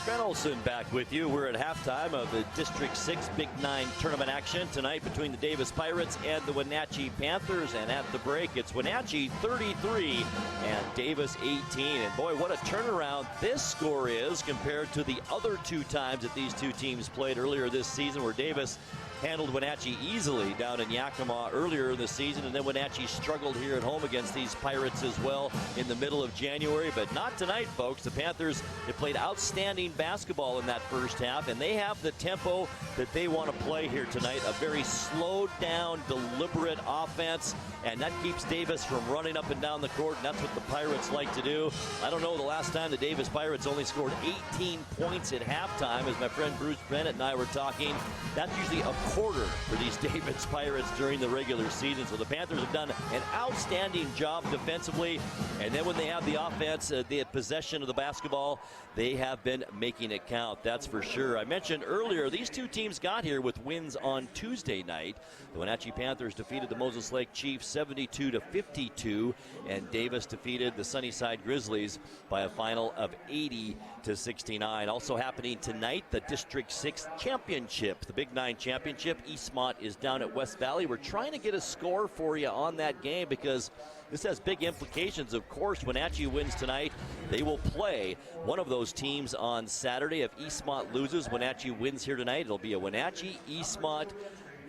Ben Olson back with you. We're at halftime of the District 6 Big 9 tournament action tonight between the Davis Pirates and the Wenatchee Panthers. And at the break, it's Wenatchee 33 and Davis 18. And boy, what a turnaround this score is compared to the other 2 times that these 2 teams played earlier this season, where Davis handled Wenatchee easily down in Yakima earlier in the season, and then Wenatchee struggled here at home against these Pirates as well in the middle of January, but not tonight, folks. The Panthers have played outstanding basketball in that first half, and they have the tempo that they want to play here tonight. A very slowed down, deliberate offense, and that keeps Davis from running up and down the court, and that's what the Pirates like to do. I don't know the last time the Davis Pirates only scored 18 points at halftime. As my friend Bruce Bennett and I were talking, that's usually a quarter for these Davis Pirates during the regular season. So the Panthers have done an outstanding job defensively, and then when they have the offense, they had possession of the basketball, they have been making it count, that's for sure. I mentioned earlier, these 2 teams got here with wins on Tuesday night. The Wenatchee Panthers defeated the Moses Lake Chiefs 72-52, and Davis defeated the Sunnyside Grizzlies by a final of 80-69. Also happening tonight, the District 6 Championship, the Big 9 Championship. Eastmont is down at West Valley. We're trying to get a score for you on that game because this has big implications. Of course, Wenatchee wins tonight, they will play one of those teams on Saturday. If Eastmont loses, Wenatchee wins here tonight, it'll be a Wenatchee Eastmont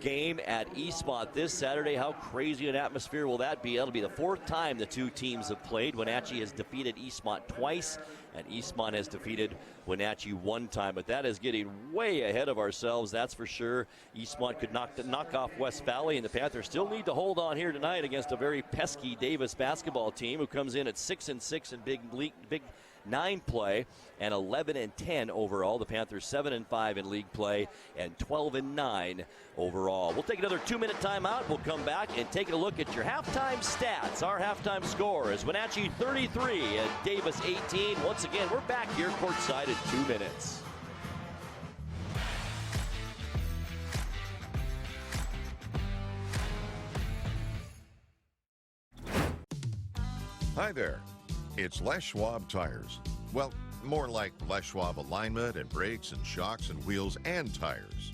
game at Eastmont this Saturday. How crazy an atmosphere will that be? That'll be the fourth time the two teams have played. Wenatchee has defeated Eastmont twice, and Eastmont has defeated Wenatchee one time. But that is getting way ahead of ourselves, that's for sure. Eastmont could knock off West Valley, and the Panthers still need to hold on here tonight against a very pesky Davis basketball team who comes in at 6-6 in Big 9 play and 11-10 overall. The Panthers 7-5 in league play and 12-9 overall. We'll take another 2-minute timeout. We'll come back and take a look at your halftime stats. Our halftime score is Wenatchee 33 and Davis 18. Once again, we're back here courtside in 2 minutes. Hi there. It's Les Schwab Tires. Well, more like Les Schwab alignment and brakes and shocks and wheels and tires.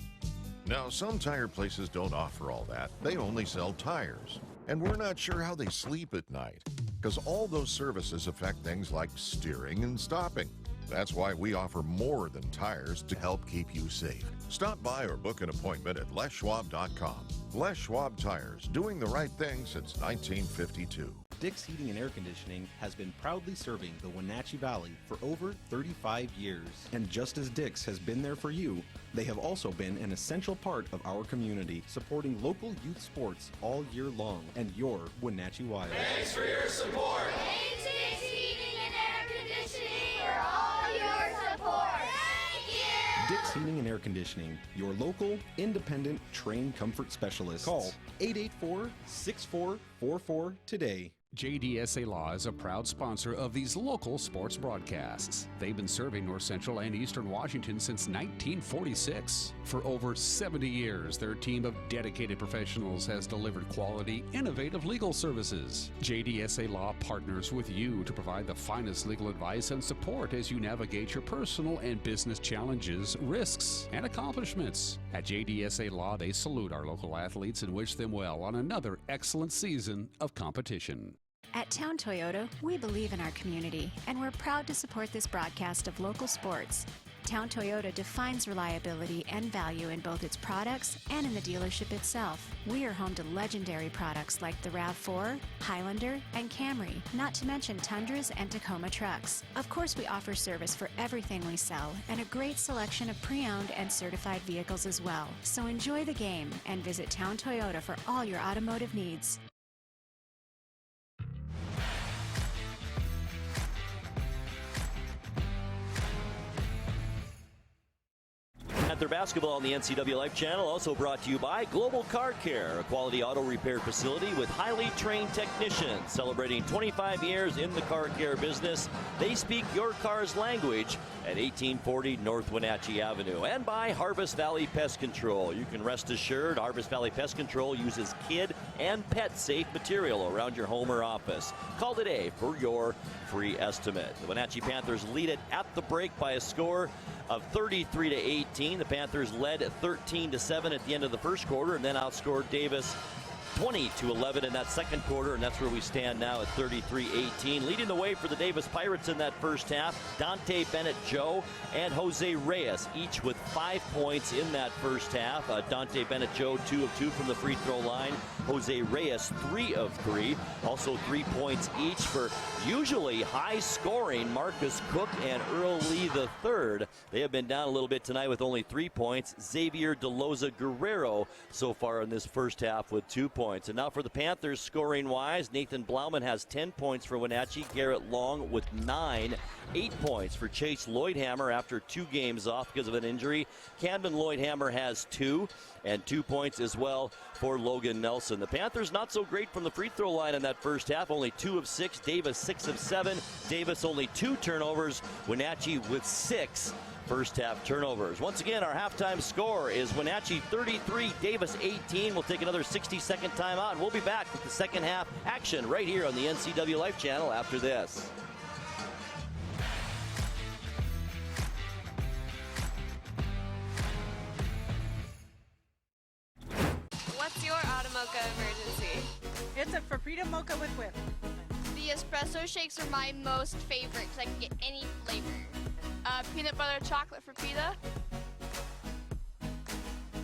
Now, some tire places don't offer all that. They only sell tires. And we're not sure how they sleep at night, because all those services affect things like steering and stopping. That's why we offer more than tires to help keep you safe. Stop by or book an appointment at leschwab.com. Les Schwab Tires, doing the right thing since 1952. Dick's Heating and Air Conditioning has been proudly serving the Wenatchee Valley for over 35 years. And just as Dick's has been there for you, they have also been an essential part of our community, supporting local youth sports all year long and your Wenatchee Wild. Thanks for your support. Dick's Heating and Air Conditioning for all your support. Thank you. Dick's Heating and Air Conditioning, your local, independent, trained comfort specialist. Call 884-6444 today. JDSA Law is a proud sponsor of these local sports broadcasts. They've been serving North Central and Eastern Washington since 1946. For over 70 years, their team of dedicated professionals has delivered quality, innovative legal services. JDSA Law partners with you to provide the finest legal advice and support as you navigate your personal and business challenges, risks, and accomplishments. At JDSA Law, they salute our local athletes and wish them well on another excellent season of competition. At Town Toyota, we believe in our community, and we're proud to support this broadcast of local sports. Town Toyota defines reliability and value in both its products and in the dealership itself. We are home to legendary products like the RAV4, Highlander, and Camry, not to mention Tundras and Tacoma trucks. Of course, we offer service for everything we sell and a great selection of pre-owned and certified vehicles as well. So enjoy the game and visit Town Toyota for all your automotive needs. Panther basketball on the NCW Life Channel, also brought to you by Global Car Care, a quality auto repair facility with highly trained technicians celebrating 25 years in the car care business. They speak your car's language at 1840 North Wenatchee Avenue. And by Harvest Valley Pest Control. You can rest assured Harvest Valley Pest Control uses kid and pet safe material around your home or office. Call today for your free estimate. The Wenatchee Panthers lead it at the break by a score of 33-18. The Panthers led 13-7 at the end of the first quarter and then outscored Davis 20-11 in that second quarter, and that's where we stand now at 33-18. Leading the way for the Davis Pirates in that first half, Dante Bennett-Joe and Jose Reyes, each with 5 points in that first half. Dante Bennett-Joe, 2 of 2 from the free throw line. Jose Reyes, 3 of 3. Also 3 points each for usually high-scoring Marcus Cook and Earl Lee III. They have been down a little bit tonight with only 3 points. Xavier DeLoza Guerrero so far in this first half with 2 points. And now for the Panthers, scoring-wise, Nathan Blauman has 10 points for Wenatchee. Garrett Long with 9. 8 points for Chase Lloydhammer after 2 games off because of an injury. Camden Lloydhammer has 2, and 2 points as well for Logan Nelson. The Panthers not so great from the free throw line in that first half, only 2 of 6. Davis 6 of 7. Davis only 2 turnovers. Wenatchee with 6 first half turnovers. Once again, our halftime score is Wenatchee 33, Davis 18. We'll take another 60-second timeout, and we'll be back with the second half action right here on the NCW Life Channel after this. What's your Automocha emergency? It's a Frapita mocha with whip. The espresso shakes are my most favorite because I can get any flavor. Peanut butter chocolate Frapita.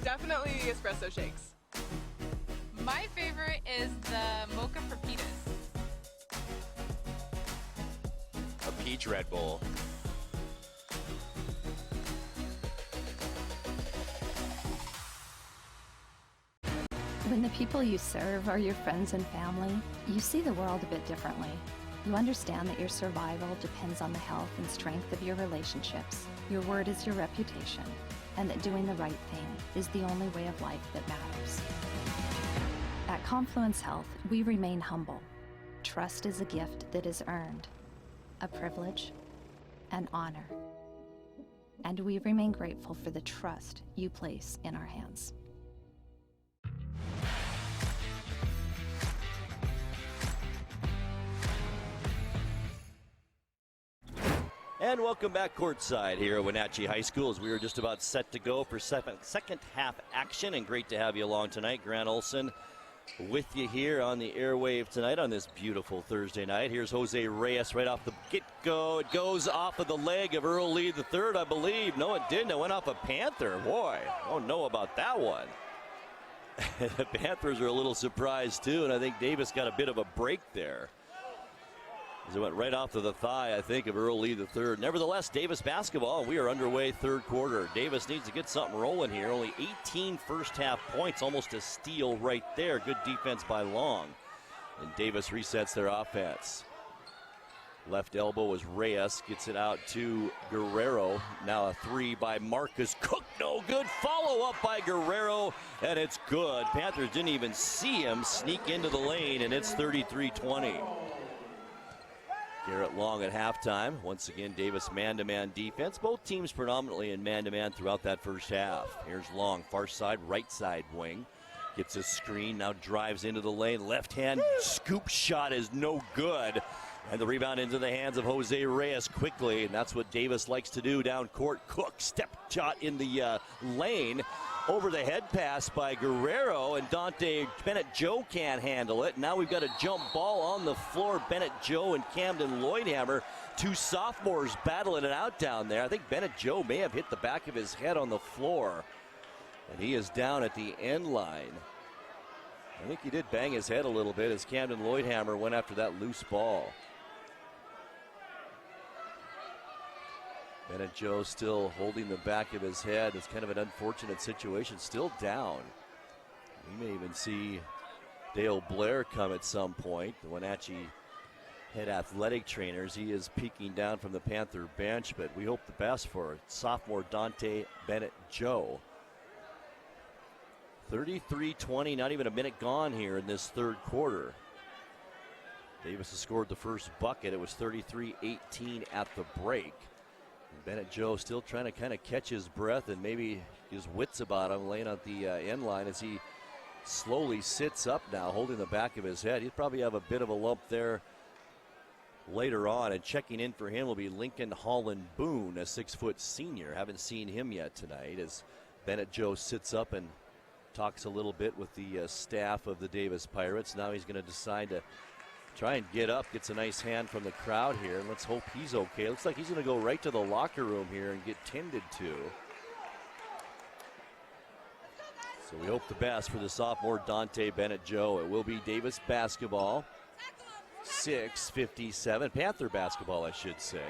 Definitely the espresso shakes. My favorite is the mocha for pitas. A peach Red Bull. When the people you serve are your friends and family, you see the world a bit differently. You understand that your survival depends on the health and strength of your relationships. Your word is your reputation, and that doing the right thing is the only way of life that matters. At Confluence Health, we remain humble. Trust is a gift that is earned, a privilege, an honor. And we remain grateful for the trust you place in our hands. And welcome back courtside here at Wenatchee High School as we are just about set to go for second half action. And great to have you along tonight. Grant Olson with you here on the airwave tonight on this beautiful Thursday night. Here's Jose Reyes right off the get-go. It goes off of the leg of Earl Lee III, I believe. No, it didn't. It went off a Panther. Boy, I don't know about that one. The Panthers are a little surprised, too, and I think Davis got a bit of a break there. As it went right off to the thigh, I think, of Earl Lee III. Nevertheless, Davis basketball. We are underway third quarter. Davis needs to get something rolling here. Only 18 first half points, almost a steal right there. Good defense by Long. And Davis resets their offense. Left elbow is Reyes. Gets it out to Guerrero. Now a three by Marcus Cook. No good. Follow up by Guerrero. And it's good. Panthers didn't even see him sneak into the lane. And it's 33-20. Garrett Long at halftime. Once again, Davis man-to-man defense. Both teams predominantly in man-to-man throughout that first half. Here's Long, far side, right side wing. Gets a screen, now drives into the lane. Left hand scoop shot is no good. And the rebound into the hands of Jose Reyes quickly. And that's what Davis likes to do down court. Cook, step shot in the lane. Over the head pass by Guerrero, and Dante Bennett Joe can't handle it. Now we've got a jump ball on the floor. Bennett Joe and Camden Lloydhammer, two sophomores battling it out down there. I think Bennett Joe may have hit the back of his head on the floor, and he is down at the end line. I think he did bang his head a little bit as Camden Lloydhammer went after that loose ball. Bennett Joe still holding the back of his head. It's kind of an unfortunate situation. Still down. We may even see Dale Blair come at some point. The Wenatchee head athletic trainers. He is peeking down from the Panther bench, but we hope the best for sophomore Dante Bennett Joe. 33-20, not even a minute gone here in this third quarter. Davis has scored the first bucket. It was 33-18 at the break. Bennett Joe still trying to kind of catch his breath and maybe his wits about him, laying at the end line as he slowly sits up now, holding the back of his head. He'll probably have a bit of a lump there later on, and checking in for him will be Lincoln Holland Boone, a 6-foot senior. Haven't seen him yet tonight as Bennett Joe sits up and talks a little bit with the staff of the Davis Pirates. Now he's going to decide to try and get up, gets a nice hand from the crowd here, and let's hope he's okay. Looks like he's going to go right to the locker room here and get tended to. So we hope the best for the sophomore Dante Bennett Joe. It will be Davis basketball. 6:57, Panther basketball, I should say.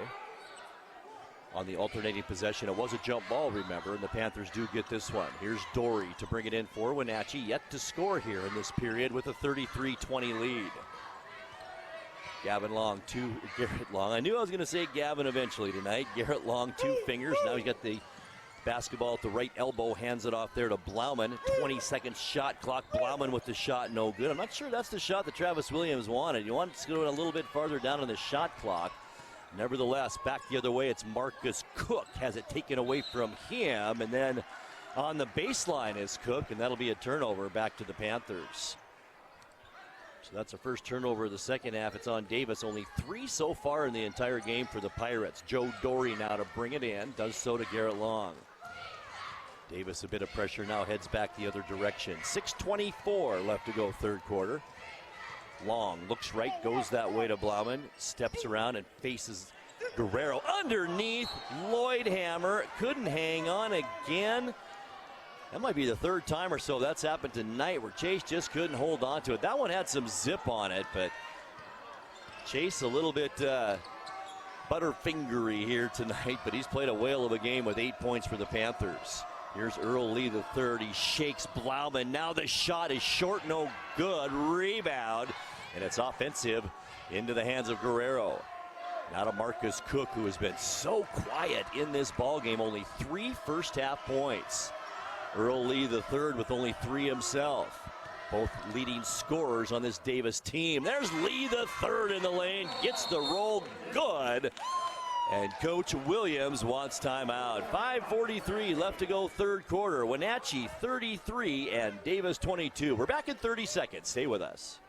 On the alternating possession, it was a jump ball, remember, and the Panthers do get this one. Here's Dory to bring it in for Wenatchee, yet to score here in this period with a 33-20 lead. Gavin Long to Garrett Long. I knew I was going to say Gavin eventually tonight. Garrett Long, two fingers. Now he's got the basketball at the right elbow, hands it off there to Blauman. 20-second shot clock. Blauman with the shot, no good. I'm not sure that's the shot that Travis Williams wanted. You want it to go a little bit farther down on the shot clock. Nevertheless, back the other way, it's Marcus Cook. Has it taken away from him, and then on the baseline is Cook, and that'll be a turnover back to the Panthers. So that's a first turnover of the second half. It's on Davis. Only 3 so far in the entire game for the Pirates. Joe Dory now to bring it in. Does so to Garrett Long. Davis a bit of pressure now, heads back the other direction. 6:24 left to go third quarter. Long looks right, goes that way to Blauman. Steps around and faces Guerrero underneath. Lloydhammer couldn't hang on again. That might be the third time or so that's happened tonight where Chase just couldn't hold on to it. That one had some zip on it, but Chase a little bit butterfingery here tonight, but he's played a whale of a game with 8 points for the Panthers. Here's Earl Lee the third. He shakes Blauman. Now the shot is short, no good. Rebound, and it's offensive into the hands of Guerrero. Now to Marcus Cook, who has been so quiet in this ballgame. Only 3 first-half points. Earl Lee the third with only 3 himself. Both leading scorers on this Davis team. There's Lee the third in the lane. Gets the roll good. And Coach Williams wants timeout. 5:43 left to go third quarter. Wenatchee 33 and Davis 22. We're back in 30 seconds. Stay with us.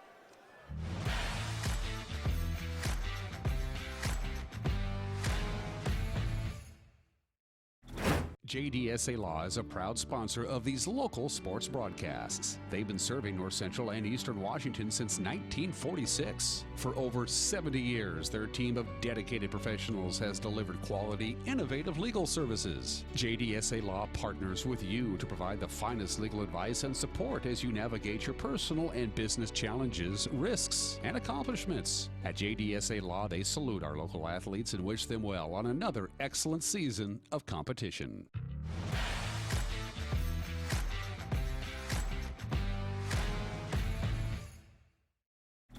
JDSA Law is a proud sponsor of these local sports broadcasts. They've been serving North Central and Eastern Washington since 1946. For over 70 years, their team of dedicated professionals has delivered quality, innovative legal services. JDSA Law partners with you to provide the finest legal advice and support as you navigate your personal and business challenges, risks, and accomplishments. At JDSA Law, they salute our local athletes and wish them well on another excellent season of competition.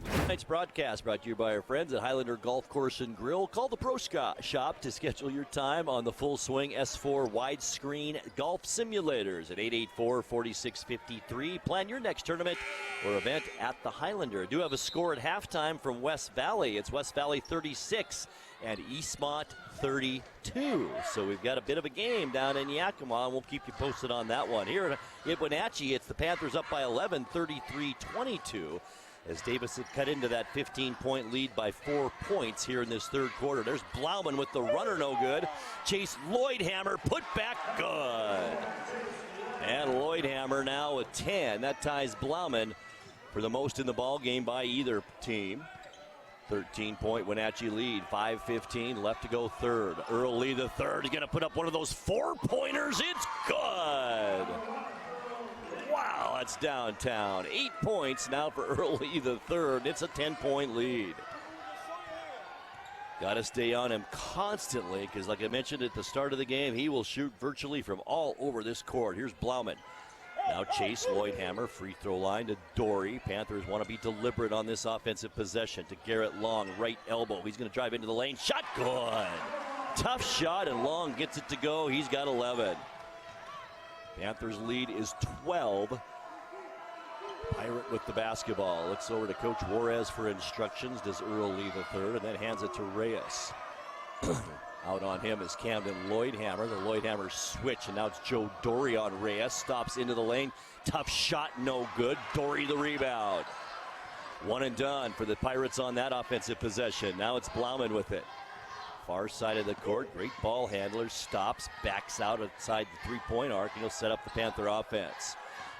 Tonight's broadcast brought to you by our friends at Highlander Golf Course and Grill. Call the Pro Shop to schedule your time on the Full Swing S4 widescreen golf simulators at 884-4653. Plan your next tournament or event at the Highlander. I do have a score at halftime from West Valley. It's West Valley 36 and Eastmont 32. So we've got a bit of a game down in Yakima, and we'll keep you posted on that one. Here at Wenatchee, it's the Panthers up by 11, 33-22. As Davis had cut into that 15-point lead by 4 points here in this third quarter. There's Blauman with the runner, no good. Chase Lloydhammer, put back, good. And Lloydhammer now with 10. That ties Blauman for the most in the ball game by either team. 13-point Wenatchee lead, 5:15 left to go third. Earl Lee the third is going to put up one of those 4-pointers. It's good. Wow, that's downtown. 8 points now for Earl Lee the third. It's a 10-point lead. Got to stay on him constantly because, like I mentioned at the start of the game, he will shoot virtually from all over this court. Here's Blauman. Now Chase Lloydhammer, free throw line to Dory. Panthers want to be deliberate on this offensive possession to Garrett Long, right elbow. He's going to drive into the lane. Shot good. Tough shot, and Long gets it to go. He's got 11. Panthers lead is 12. Pirate with the basketball. Looks over to Coach Juarez for instructions. Does Earl Lee the third, and then hands it to Reyes. Out on him is Camden Lloydhammer. The Lloydhammer switch, and now it's Joe Dory on Reyes. Stops into the lane. Tough shot, no good. Dory the rebound. One and done for the Pirates on that offensive possession. Now it's Blauman with it. Far side of the court, great ball handler, stops, backs out outside the three-point arc, and he'll set up the Panther offense.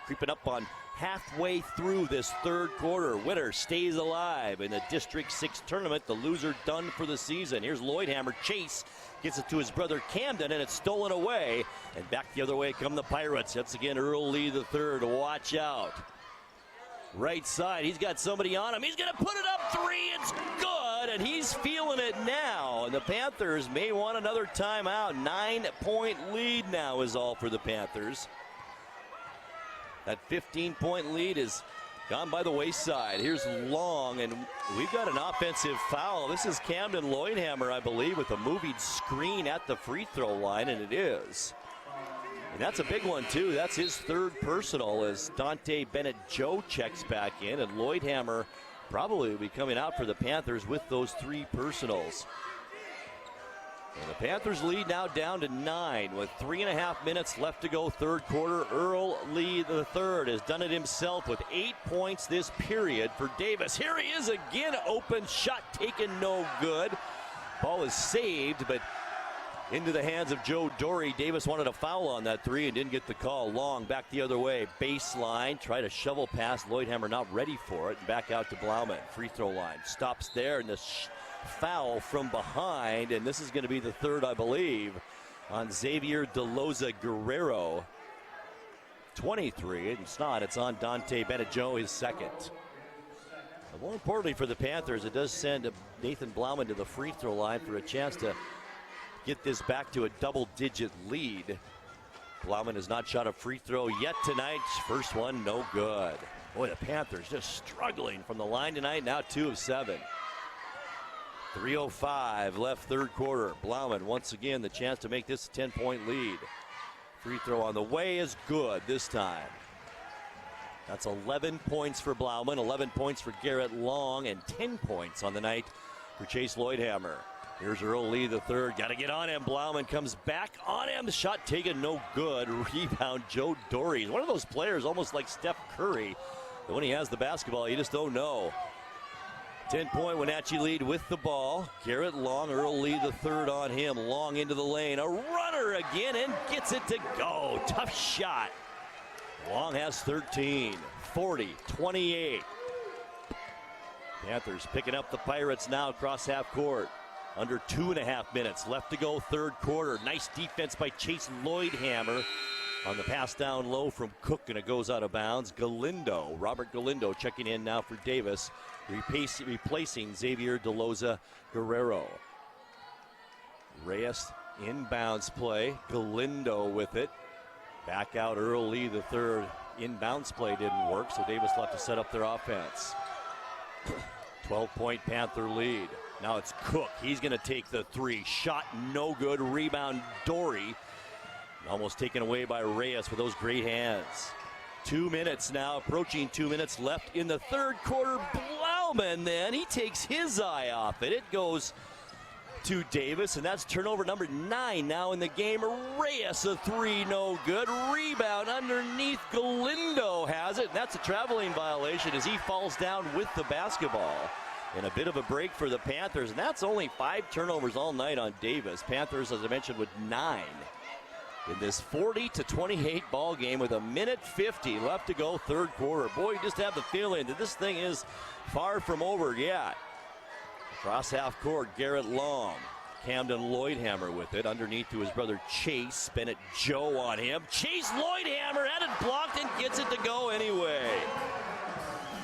Creeping up on halfway through this third quarter. Winner stays alive in the District 6 tournament. The loser done for the season. Here's Lloydhammer. Chase gets it to his brother Camden, and it's stolen away. And back the other way come the Pirates. That's again Earl Lee the third. Watch out. Right side, he's got somebody on him. He's going to put it up three. It's good, and he's feeling it now. And the Panthers may want another timeout. 9-point lead now is all for the Panthers. That 15-point lead is gone by the wayside. Here's Long, and we've got an offensive foul. This is Camden Lloydhammer, I believe, with a moving screen at the free throw line, and it is. And that's a big one, too. That's his third personal as Dante Bennett-Joe checks back in, and Lloydhammer probably will be coming out for the Panthers with those three personals. And the Panthers lead now down to 9 with 3.5 minutes left to go third quarter. Earl Lee the third has done it himself with 8 points this period for Davis. Here he is again, open shot taken, no good. Ball is saved, but into the hands of Joe Dory. Davis wanted a foul on that three and didn't get the call. Long back the other way. Baseline. Try to shovel past. Lloydhammer not ready for it. And back out to Blauman. Free throw line. Stops there. And the foul from behind. And this is going to be the third, I believe, on Xavier DeLoza Guerrero. 23. It's not. It's on Dante Bennett-Joe, his second. But more importantly for the Panthers, it does send Nathan Blauman to the free throw line for a chance to get this back to a double-digit lead. Blauman has not shot a free throw yet tonight. First one, no good. Boy, the Panthers just struggling from the line tonight. Now 2 of 7. 3:05 left third quarter. Blauman once again the chance to make this a 10-point lead. Free throw on the way is good this time. That's 11 points for Blauman, 11 points for Garrett Long, and 10 points on the night for Chase Lloydhammer. Here's Earl Lee the third. Got to get on him. Blauman comes back on him. Shot taken, no good. Rebound, Joe Dory. He's one of those players almost like Steph Curry. But when he has the basketball, you just don't know. 10-point Wenatchee lead with the ball. Garrett Long, Earl Lee the third on him. Long into the lane. A runner again and gets it to go. Tough shot. Long has 13. 40-28. Panthers picking up the Pirates now across half court. Under 2.5 minutes left to go third quarter. Nice defense by Chase Lloydhammer on the pass down low from Cook, and it goes out of bounds. Galindo, Robert Galindo checking in now for Davis, replacing Xavier DeLoza Guerrero. Reyes inbounds play. Galindo with it. Back out Earl Lee the third. Inbounds play didn't work, so Davis will have to set up their offense. 12-point Panther lead. Now it's Cook. He's going to take the three. Shot no good. Rebound Dory. Almost taken away by Reyes with those great hands. 2 minutes now, approaching 2 minutes left in the third quarter. Blauman then, he takes his eye off it. It goes to Davis, and that's turnover number 9 now in the game. Reyes a three, no good. Rebound underneath. Galindo has it, and that's a traveling violation as he falls down with the basketball. And a bit of a break for the Panthers, and that's only 5 turnovers all night on Davis. Panthers, as I mentioned, with 9 in this 40-28 ball game with 1:50 left to go third quarter. Boy, you just have the feeling that this thing is far from over yet. Across half court, Garrett Long. Camden Lloydhammer with it. Underneath to his brother Chase. Bennett Joe on him. Chase Lloydhammer had it blocked and gets it to go anyway.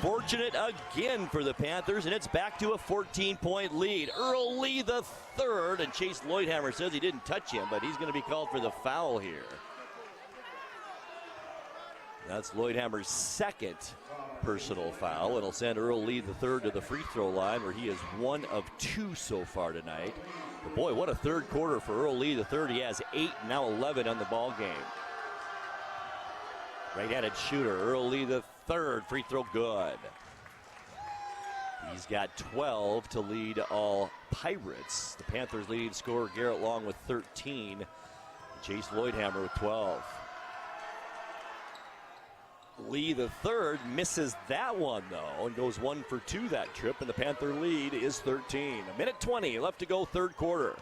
Fortunate again for the Panthers, and it's back to a 14-point lead. Earl Lee the third, and Chase Lloydhammer says he didn't touch him, but he's going to be called for the foul here. That's Lloydhammer's second personal foul. It'll send Earl Lee the third to the free throw line, where he is 1 of 2 so far tonight. But boy, what a third quarter for Earl Lee the third. He has 8, now 11 on the ball game. Right-handed shooter, Earl Lee the third, free throw good. He's got 12 to lead all Pirates. The Panthers leading scorer Garrett Long with 13. Chase Lloydhammer with 12. Lee the third misses that one though and goes 1 for 2 that trip, and the Panther lead is 13. 1:20 left to go third quarter.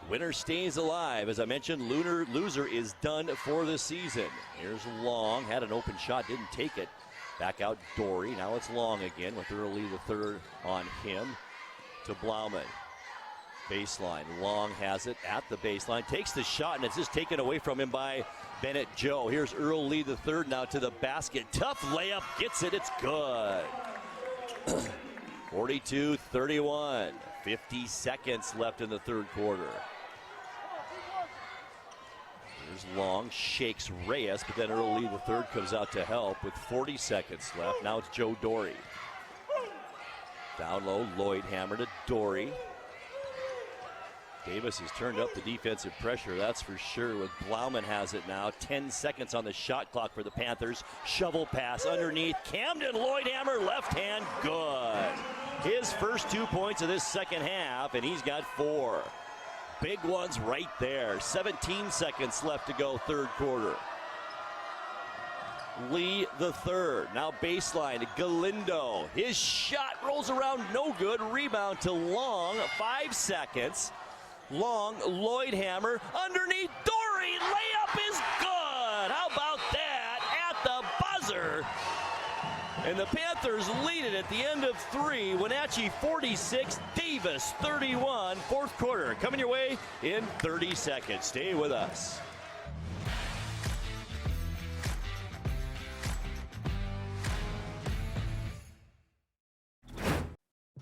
Winner stays alive. As I mentioned, loser is done for the season. Here's Long. Had an open shot, didn't take it. Back out Dory. Now it's Long again with Earl Lee the third on him to Blauman. Baseline. Long has it at the baseline. Takes the shot, and it's just taken away from him by Bennett Joe. Here's Earl Lee the third now to the basket. Tough layup. Gets it. It's good. 42-31. 50 seconds left in the third quarter. Here's Long, shakes Reyes, but then Earl Lee the third comes out to help with 40 seconds left. Now it's Joe Dory. Down low, Lloydhammer to Dory. Davis has turned up the defensive pressure, that's for sure, with Blauman has it now. 10 seconds on the shot clock for the Panthers. Shovel pass underneath. Camden Lloydhammer, left hand, good. His first 2 points of this second half, and he's got 4. Big ones right there. 17 seconds left to go third quarter. Lee the third. Now baseline, Galindo. His shot rolls around, no good. Rebound to Long, 5 seconds. Long, Lloydhammer, underneath Dory. Layup is good. How about that at the buzzer? And the Panthers lead it at the end of 3. Wenatchee 46, Davis 31. Fourth quarter coming your way in 30 seconds. Stay with us.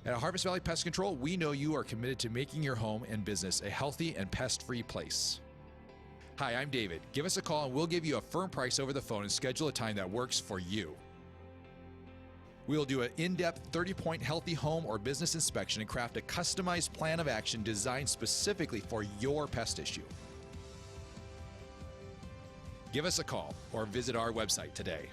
At Harvest Valley Pest Control, we know you are committed to making your home and business a healthy and pest-free place. Hi, I'm David. Give us a call and we'll give you a firm price over the phone and schedule a time that works for you. We'll do an in-depth 30-point healthy home or business inspection and craft a customized plan of action designed specifically for your pest issue. Give us a call or visit our website today.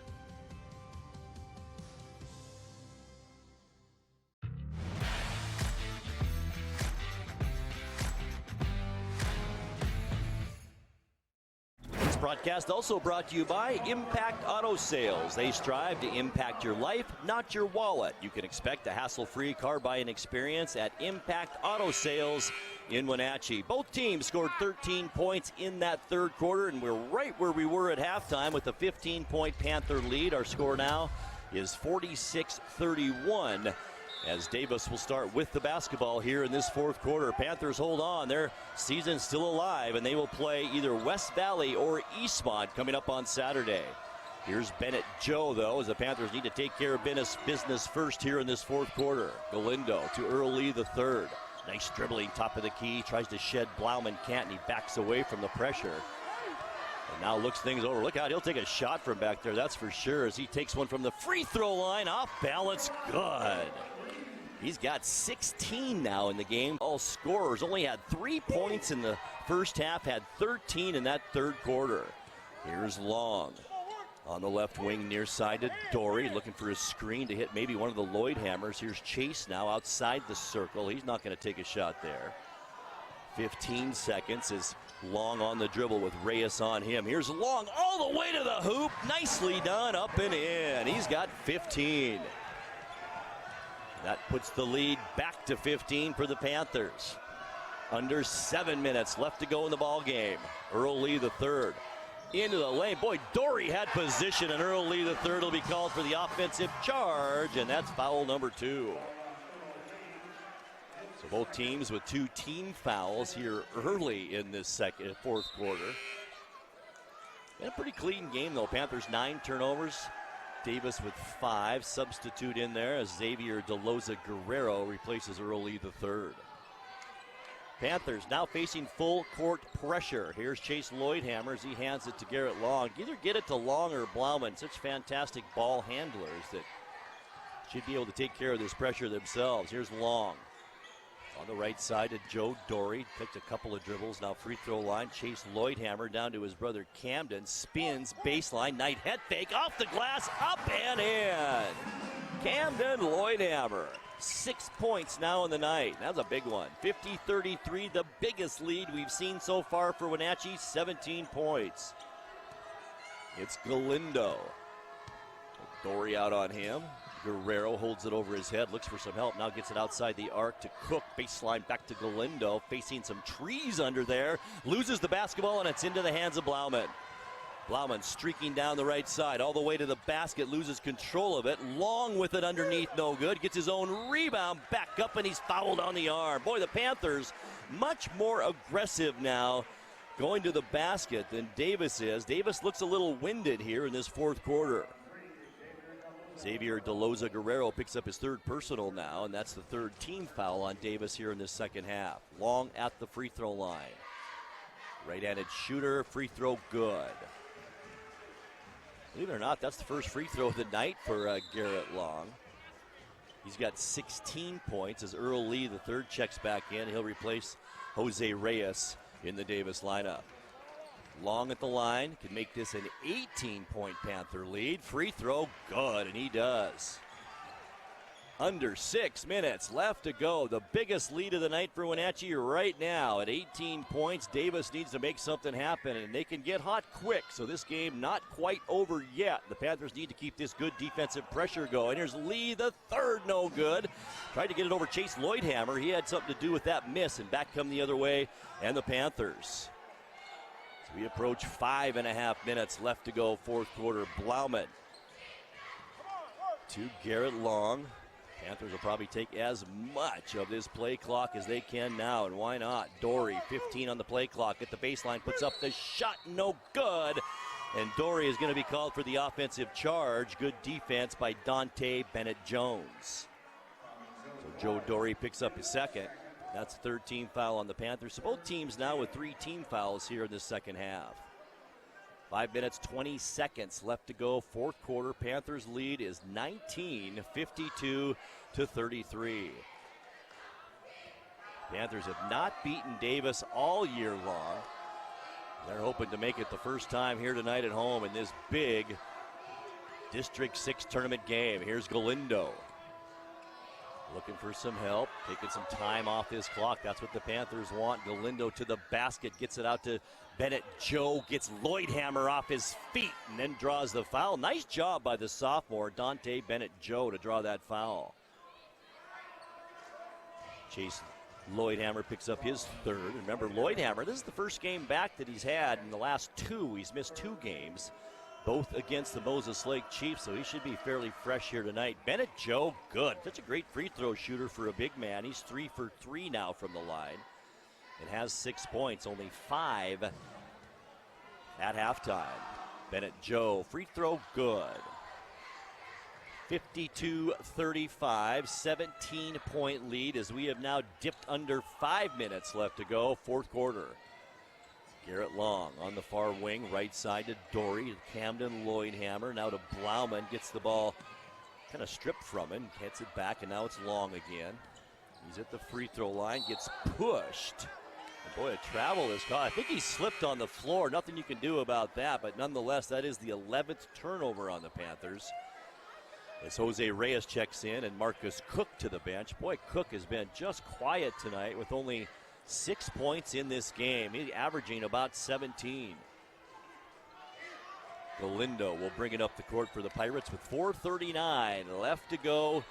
This broadcast also brought to you by Impact Auto Sales. They strive to impact your life, not your wallet. You can expect a hassle-free car buying experience at Impact Auto Sales in Wenatchee. Both teams scored 13 points in that third quarter, and we're right where we were at halftime with a 15-point Panther lead. Our score now is 46-31. As Davis will start with the basketball here in this fourth quarter. Panthers hold on. Their season's still alive, and they will play either West Valley or Eastmont coming up on Saturday. Here's Bennett Joe, though, as the Panthers need to take care of business first here in this fourth quarter. Galindo to Earl Lee III. Nice dribbling, top of the key. Tries to shed Blauman, can't, and he backs away from the pressure. And now looks things over. Look out, he'll take a shot from back there, that's for sure, as he takes one from the free throw line. Off balance, good. He's got 16 now in the game. All scorers only had 3 points in the first half, had 13 in that third quarter. Here's Long on the left wing near side to Dory, looking for his screen to hit maybe one of the Lloyd hammers. Here's Chase now outside the circle. He's not going to take a shot there. 15 seconds is Long on the dribble with Reyes on him. Here's Long all the way to the hoop. Nicely done, up and in. He's got 15. That puts the lead back to 15 for the Panthers. Under 7 minutes left to go in the ball game. Earl Lee III into the lane. Boy, Dory had position, and Earl Lee III will be called for the offensive charge, and that's foul number 2. So both teams with 2 team fouls here early in this fourth quarter. And a pretty clean game, though. Panthers 9 turnovers. Davis with 5, substitute in there as Xavier DeLoza Guerrero replaces Earl Lee III. Panthers now facing full court pressure. Here's Chase Lloydhammer as he hands it to Garrett Long. Either get it to Long or Blauman, such fantastic ball handlers that should be able to take care of this pressure themselves. Here's Long on the right side to Joe Dory. Picked a couple of dribbles, now free throw line. Chase Lloydhammer down to his brother Camden. Spins, baseline, night head fake, off the glass, up and in. Camden Lloydhammer, 6 points now in the night. That's a big one. 50-33, the biggest lead we've seen so far for Wenatchee, 17 points. It's Galindo. Dory out on him. Guerrero holds it over his head, looks for some help, now gets it outside the arc to Cook. Baseline back to Galindo, facing some trees under there. Loses the basketball, and it's into the hands of Blauman. Blauman streaking down the right side, all the way to the basket, loses control of it. Long with it underneath, no good. Gets his own rebound, back up, and he's fouled on the arm. Boy, the Panthers much more aggressive now going to the basket than Davis is. Davis looks a little winded here in this fourth quarter. Xavier DeLoza Guerrero picks up his 3rd personal now, and that's the 3rd team foul on Davis here in this second half. Long at the free throw line. Right-handed shooter, free throw good. Believe it or not, that's the first free throw of the night for Garrett Long. He's got 16 points as Earl Lee III checks back in. He'll replace Jose Reyes in the Davis lineup. Long at the line, can make this an 18-point Panther lead. Free throw, good, and he does. Under 6 minutes left to go. The biggest lead of the night for Wenatchee right now at 18 points. Davis needs to make something happen, and they can get hot quick, so this game not quite over yet. The Panthers need to keep this good defensive pressure going. Here's Lee the third, no good. Tried to get it over Chase Lloydhammer. He had something to do with that miss, and back come the other way, and the Panthers. So we approach 5.5 minutes left to go, fourth quarter. Blauman to Garrett Long. Panthers will probably take as much of this play clock as they can now, and why not? Dory, 15 on the play clock at the baseline, puts up the shot, no good. And Dory is going to be called for the offensive charge. Good defense by Dante Bennett-Jones. So Joe Dory picks up his second. That's the third team foul on the Panthers. So both teams now with 3 team fouls here in the second half. 5 minutes, 20 seconds left to go. Fourth quarter. Panthers lead is 19, 52-33. Panthers have not beaten Davis all year long. They're hoping to make it the first time here tonight at home in this big District 6 tournament game. Here's Galindo. Looking for some help, taking some time off his clock. That's what the Panthers want. Galindo to the basket, gets it out to Bennett Joe, gets Lloydhammer off his feet, and then draws the foul. Nice job by the sophomore, Dante Bennett Joe, to draw that foul. Chase Lloydhammer picks up his third. Remember, Lloydhammer, this is the first game back that he's had in the last 2. He's missed 2 games, both against the Moses Lake Chiefs, so he should be fairly fresh here tonight. Bennett Joe, good. Such a great free throw shooter for a big man. He's 3 for 3 now from the line and has 6 points, only 5 at halftime. Bennett Joe, free throw, good. 52-35, 17-point lead as we have now dipped under 5 minutes left to go, fourth quarter. Garrett Long on the far wing, right side to Dory, to Camden Lloydhammer, now to Blauman, gets the ball kind of stripped from him, gets it back, and now it's Long again. He's at the free throw line, gets pushed. And boy, a travel is caught. I think he slipped on the floor. Nothing you can do about that, but nonetheless, that is the 11th turnover on the Panthers. As Jose Reyes checks in and Marcus Cook to the bench. Boy, Cook has been just quiet tonight with only 6 points in this game. He's averaging about 17. Galindo will bring it up the court for the Pirates with 4:39 left to go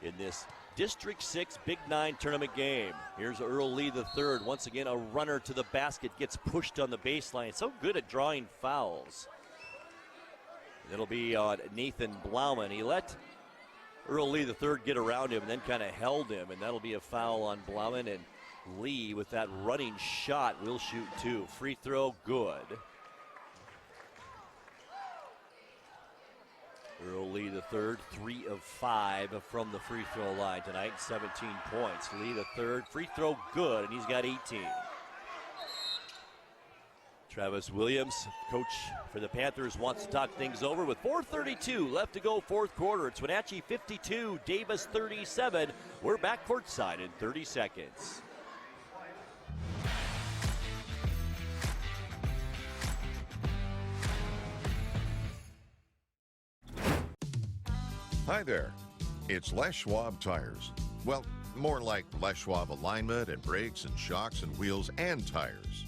in this District 6 Big 9 tournament game. Here's Earl Lee III. Once again, a runner to the basket, gets pushed on the baseline. So good at drawing fouls. It'll be on Nathan Blauman. He let Earl Lee III get around him and then kind of held him, and that'll be a foul on Blauman. And Lee, with that running shot, will shoot 2. Free throw, good. Earl Lee III, 3 of 5 from the free throw line tonight, 17 points. Lee III, free throw, good, and he's got 18. Travis Williams, coach for the Panthers, wants to talk things over with 4:32 left to go, fourth quarter. It's Wenatchee 52, Davis 37. We're back courtside in 30 seconds. Hi there. It's Les Schwab Tires. Well, more like Les Schwab alignment and brakes and shocks and wheels and tires.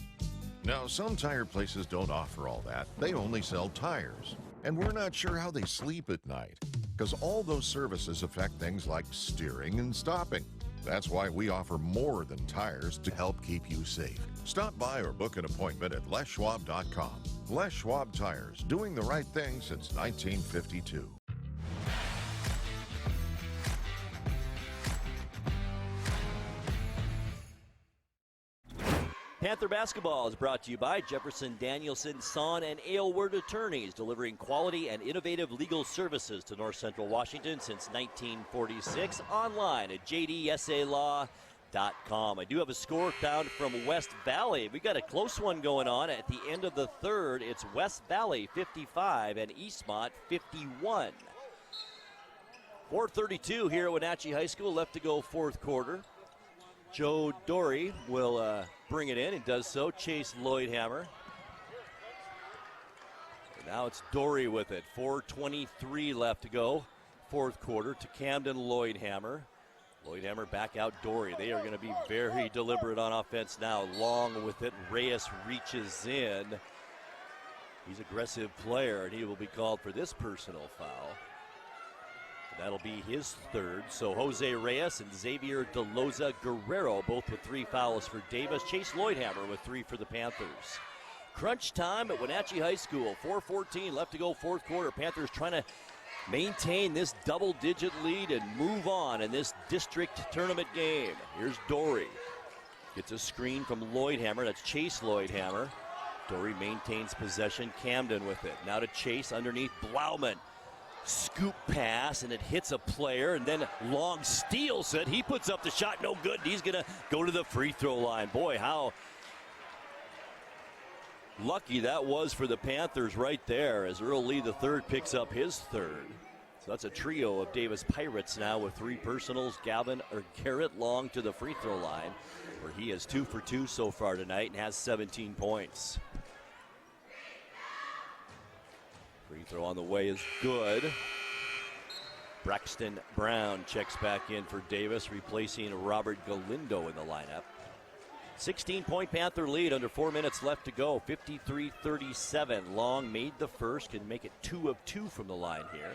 Now, some tire places don't offer all that. They only sell tires. And we're not sure how they sleep at night, because all those services affect things like steering and stopping. That's why we offer more than tires to help keep you safe. Stop by or book an appointment at leschwab.com. Les Schwab Tires, doing the right thing since 1952. Panther basketball is brought to you by Jefferson Danielson, Son, and Aylward Attorneys, delivering quality and innovative legal services to North Central Washington since 1946. Online at jdslaw.com. I do have a score down from West Valley. We got a close one going on at the end of the third. It's West Valley 55 and Eastmont 51. 4:32 here at Wenatchee High School, left to go fourth quarter. Joe Dory will bring it in and does so. Chase Lloydhammer. And now it's Dory with it. 4:23 left to go. Fourth quarter to Camden Lloydhammer. Lloydhammer back out Dory. They are going to be very deliberate on offense now. Long with it. Reyes reaches in. He's an aggressive player, and he will be called for this personal foul. That'll be his third. So Jose Reyes and Xavier De Loza Guerrero both with 3 fouls for Davis. Chase Lloydhammer with 3 for the Panthers. Crunch time at Wenatchee High School. 4:14 left to go, fourth quarter. Panthers trying to maintain this double-digit lead and move on in this district tournament game. Here's Dory. Gets a screen from Lloydhammer. That's Chase Lloydhammer. Dory maintains possession. Camden with it. Now to Chase underneath Blauman. scoop pass, and it hits a player, and then Long steals it. He puts up the shot, no good. He's going to go to the free throw line. Boy, how lucky that was for the Panthers right there, as Earl Lee III picks up his third. So that's a trio of Davis Pirates now with 3 personals. Garrett Long to the free throw line, where he is 2 for 2 so far tonight and has 17 points. Free throw on the way is good. Braxton Brown checks back in for Davis, replacing Robert Galindo in the lineup. 16-point Panther lead, under 4 minutes left to go. 53-37. Long made the first, can make it 2 of 2 from the line here.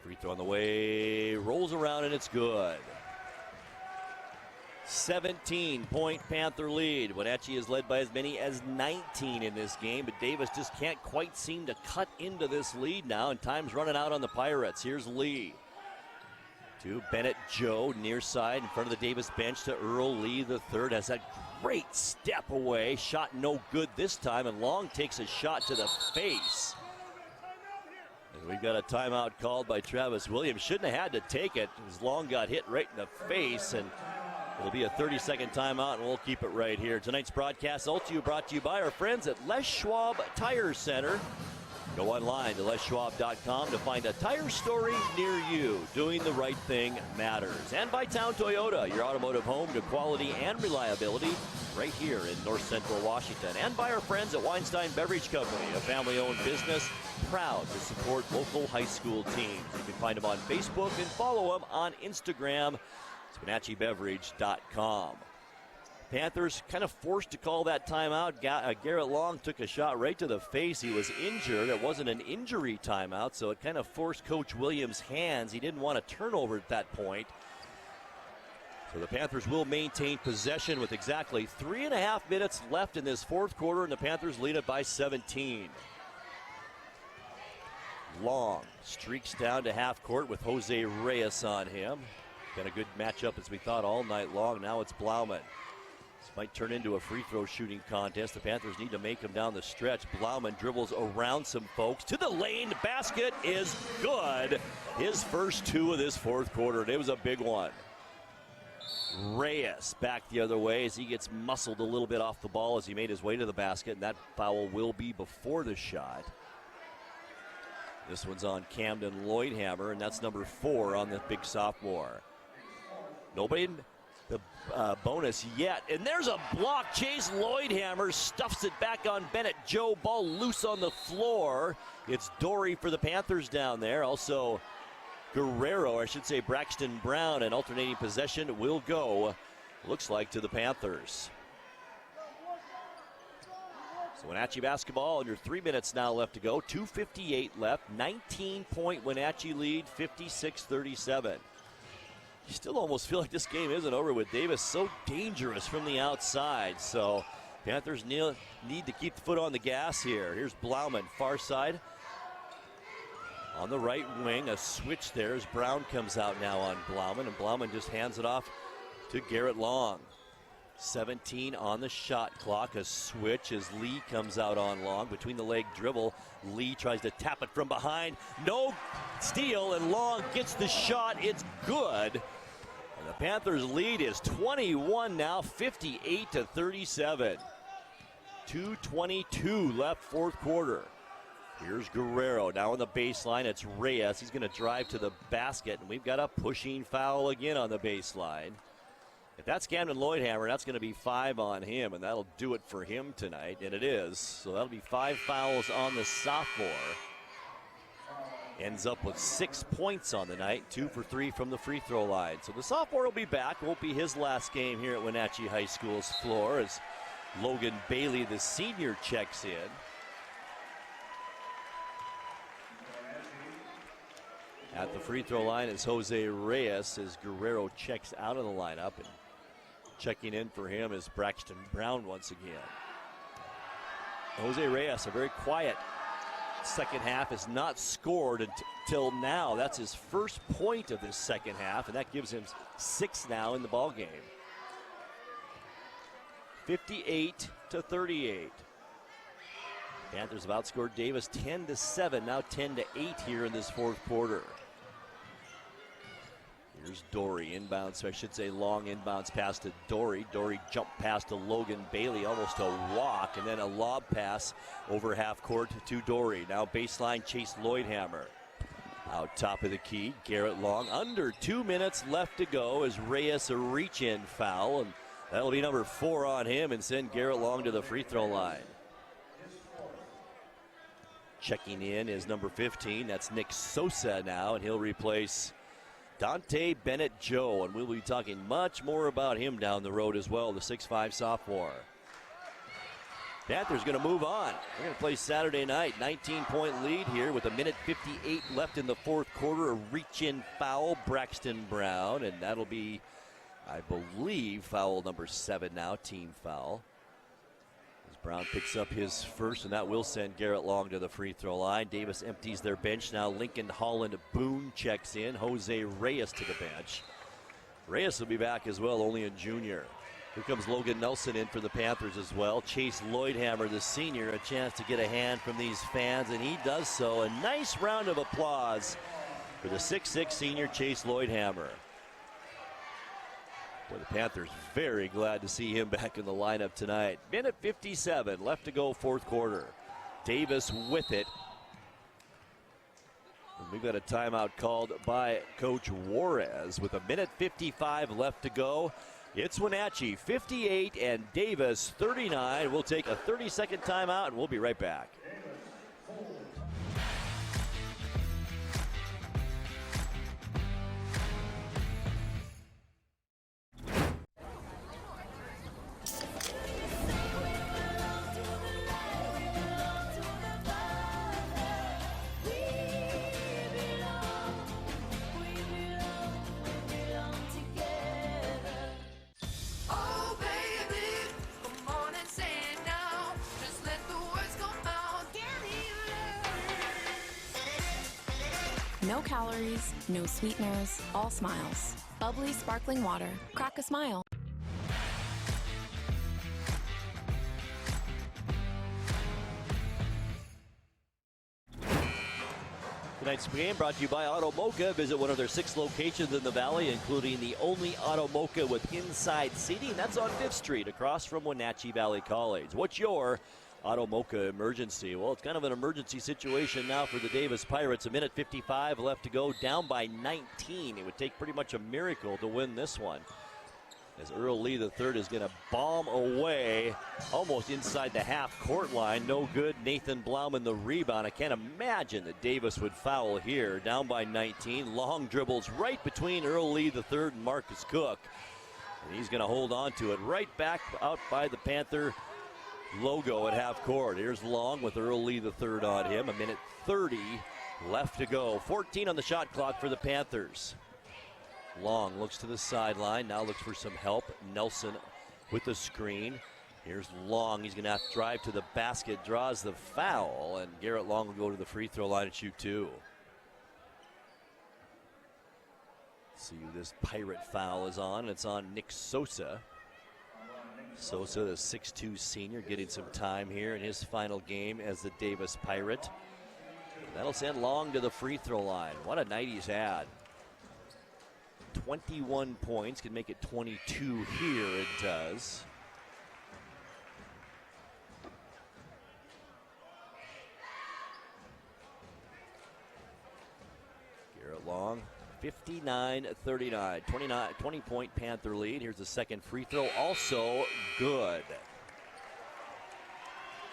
Free throw on the way, rolls around, and it's good. 17-point Panther lead. Wenatchee is led by as many as 19 in this game, but Davis just can't quite seem to cut into this lead now, and time's running out on the Pirates. Here's Lee to Bennett Joe, near side in front of the Davis bench to Earl Lee III. Has that great step away. Shot no good this time, and Long takes a shot to the face. And we've got a timeout called by Travis Williams. Shouldn't have had to take it, as Long got hit right in the face, and it'll be a 30-second timeout, and we'll keep it right here. Tonight's broadcast also brought to you by our friends at Les Schwab Tire Center. Go online to leschwab.com to find a tire story near you. Doing the right thing matters. And by Town Toyota, your automotive home to quality and reliability right here in North Central Washington. And by our friends at Weinstein Beverage Company, a family-owned business proud to support local high school teams. You can find them on Facebook and follow them on Instagram. It's WenatcheeBeverage.com. Panthers kind of forced to call that timeout. Garrett Long took a shot right to the face. He was injured. It wasn't an injury timeout, so it kind of forced Coach Williams' hands. He didn't want a turnover at that point. So the Panthers will maintain possession with exactly 3.5 minutes left in this fourth quarter, and the Panthers lead it by 17. Long streaks down to half court with Jose Reyes on him. Got a good matchup as we thought all night long. Now it's Blauman. This might turn into a free throw shooting contest. The Panthers need to make him down the stretch. Blauman dribbles around some folks to the lane. The basket is good. His first 2 of this fourth quarter, and it was a big one. Reyes back the other way as he gets muscled a little bit off the ball as he made his way to the basket, and that foul will be before the shot. This one's on Camden Lloydhammer, and that's number 4 on the big sophomore. Nobody in the bonus yet, and there's a block chase. Lloydhammer stuffs it back on Bennett Joe. Ball loose on the floor. It's Dory for the Panthers down there. Also Guerrero, I should say Braxton Brown, and alternating possession will go, looks like, to the Panthers. So Wenatchee basketball under 3 minutes now left to go. 2:58 left. 19-point Wenatchee lead, 56-37. You still almost feel like this game isn't over with Davis so dangerous from the outside. So Panthers need to keep the foot on the gas here. Here's Blauman, far side. On the right wing, a switch there as Brown comes out now on Blauman, and Blauman just hands it off to Garrett Long. 17 on the shot clock. A switch as Lee comes out on Long. Between the leg dribble, Lee tries to tap it from behind. No steal, and Long gets the shot. It's good. And the Panthers' lead is 21 now, 58-37. 2:22 left fourth quarter. Here's Guerrero now on the baseline. It's Reyes. He's going to drive to the basket, and we've got a pushing foul again on the baseline. If that's Camden Lloydhammer, that's going to be 5 on him, and that'll do it for him tonight, and it is. So that'll be 5 fouls on the sophomore. Ends up with 6 points on the night, 2 for 3 from the free throw line. So the sophomore will be back. Won't be his last game here at Wenatchee High School's floor as Logan Bailey, the senior, checks in. At the free throw line is Jose Reyes as Guerrero checks out of the lineup. And checking in for him is Braxton Brown once again. Jose Reyes, a very quiet second half, has not scored until now. That's his first point of this second half, and that gives him 6 now in the ball game. 58-38. Panthers have outscored Davis 10-7, now 10-8 here in this fourth quarter. Here's Dory inbounds, I should say long inbounds pass to Dory. Dory jumped past to Logan Bailey, almost a walk, and then a lob pass over half court to Dory. Now baseline Chase Lloydhammer. Out top of the key, Garrett Long. Under 2 minutes left to go as Reyes a reach-in foul, and that'll be number 4 on him and send Garrett Long to the free throw line. Checking in is number 15, that's Nick Sosa now, and he'll replace Dante Bennett-Joe, and we'll be talking much more about him down the road as well, the 6'5 sophomore. Panthers going to move on. They're going to play Saturday night. 19-point lead here with 1:58 left in the fourth quarter. A reach-in foul, Braxton Brown, and that'll be, I believe, foul number 7 now, team foul. As Brown picks up his first, and that will send Garrett Long to the free throw line. Davis empties their bench. Now Lincoln Holland Boone checks in. Jose Reyes to the bench. Reyes will be back as well, only a junior. Here comes Logan Nelson in for the Panthers as well. Chase Lloydhammer, the senior, a chance to get a hand from these fans, and he does so. A nice round of applause for the 6'6 senior Chase Lloydhammer. Boy, the Panthers very glad to see him back in the lineup tonight. Minute 57 left to go, fourth quarter. Davis with it. And we've got a timeout called by Coach Juarez with 1:55 left to go. It's Wenatchee 58 and Davis 39. We'll take a 30-second timeout and we'll be right back. No calories, no sweeteners, all smiles. Bubbly sparkling water. Crack a smile. Tonight's game brought to you by Auto Mocha. Visit one of their 6 locations in the valley, including the only Auto Mocha with inside seating. That's on 5th Street, across from Wenatchee Valley College. What's your Auto Mocha emergency? Well, it's kind of an emergency situation now for the Davis Pirates. 1:55 left to go, down by 19. It would take pretty much a miracle to win this one, as Earl Lee III is going to bomb away almost inside the half-court line. No good. Nathan Blauman the rebound. I can't imagine that Davis would foul here. Down by 19. Long dribbles right between Earl Lee III and Marcus Cook. And he's going to hold on to it right back out by the Panther logo at half court. Here's Long with Earl Lee III on him. 1:30 left to go. 14 on the shot clock for the Panthers. Long looks to the sideline, now looks for some help. Nelson with the screen. Here's Long, he's going to have to drive to the basket, draws the foul, and Garrett Long will go to the free throw line and shoot 2. See who this Pirate foul is on. It's on Nick Sosa. Sosa, the 6'2 senior, getting some time here in his final game as the Davis Pirate. That'll send Long to the free throw line. What a night he's had. 21 points, can make it 22 here, it does. Garrett Long, 59-39, 20-point Panther lead. Here's the second free throw, also good.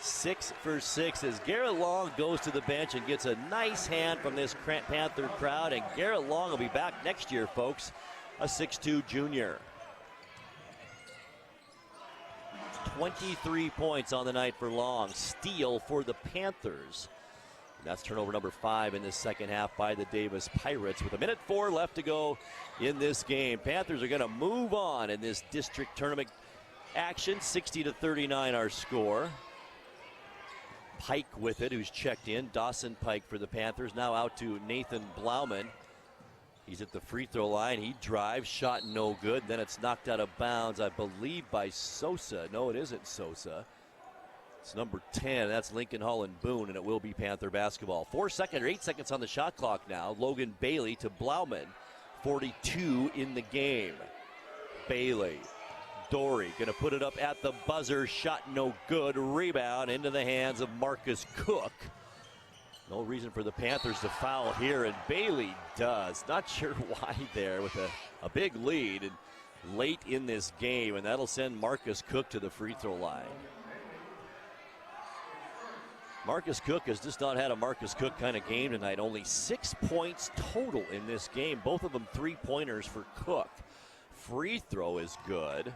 6 for 6 as Garrett Long goes to the bench and gets a nice hand from this Panther crowd. And Garrett Long will be back next year, folks, a 6'2 junior. 23 points on the night for Long. Steal for the Panthers. And that's turnover number 5 in this second half by the Davis Pirates with 1:04 left to go in this game. Panthers are going to move on in this district tournament action. 60-39 our score. Pike with it, who's checked in. Dawson Pike for the Panthers. Now out to Nathan Blauman. He's at the free throw line. He drives, shot no good. Then it's knocked out of bounds, I believe, by Sosa. No, it isn't Sosa. It's number 10. That's Lincoln Holland Boone, and it will be Panther basketball. 8 seconds on the shot clock now. Logan Bailey to Blauman. 42 in the game. Bailey. Dory going to put it up at the buzzer. Shot no good. Rebound into the hands of Marcus Cook. No reason for the Panthers to foul here, and Bailey does. Not sure why there with a big lead and late in this game, and that'll send Marcus Cook to the free throw line. Marcus Cook has just not had a Marcus Cook kind of game tonight. Only 6 points total in this game. Both of them 3-pointers for Cook. Free throw is good.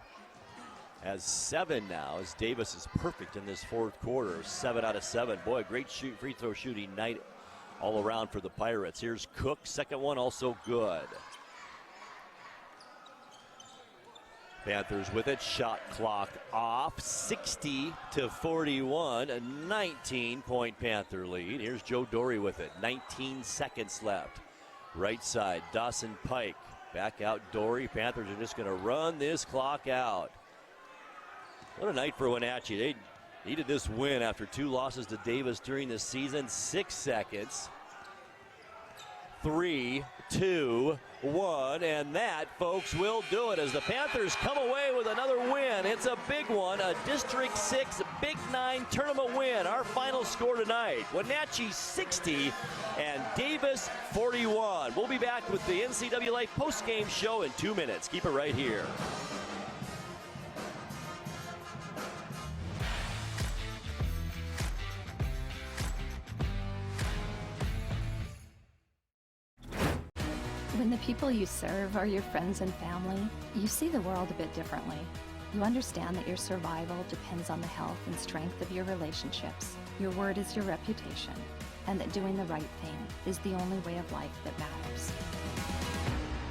Has 7 now as Davis is perfect in this fourth quarter. 7 out of 7. Boy, great free throw shooting night all around for the Pirates. Here's Cook. Second one also good. Panthers with it. Shot clock off. 60-41. A 19-point Panther lead. Here's Joe Dory with it. 19 seconds left. Right side, Dawson Pike. Back out Dory. Panthers are just going to run this clock out. What a night for Wenatchee. They needed this win after 2 losses to Davis during the season. 6 seconds. 3, 2, 1, and that, folks, will do it as the Panthers come away with another win. It's a big one, a District 6 Big 9 tournament win. Our final score tonight, Wenatchee 60 and Davis 41. We'll be back with the NCAA Life postgame show in 2 minutes. Keep it right here. When the people you serve are your friends and family, you see the world a bit differently. You understand that your survival depends on the health and strength of your relationships. Your word is your reputation, and that doing the right thing is the only way of life that matters.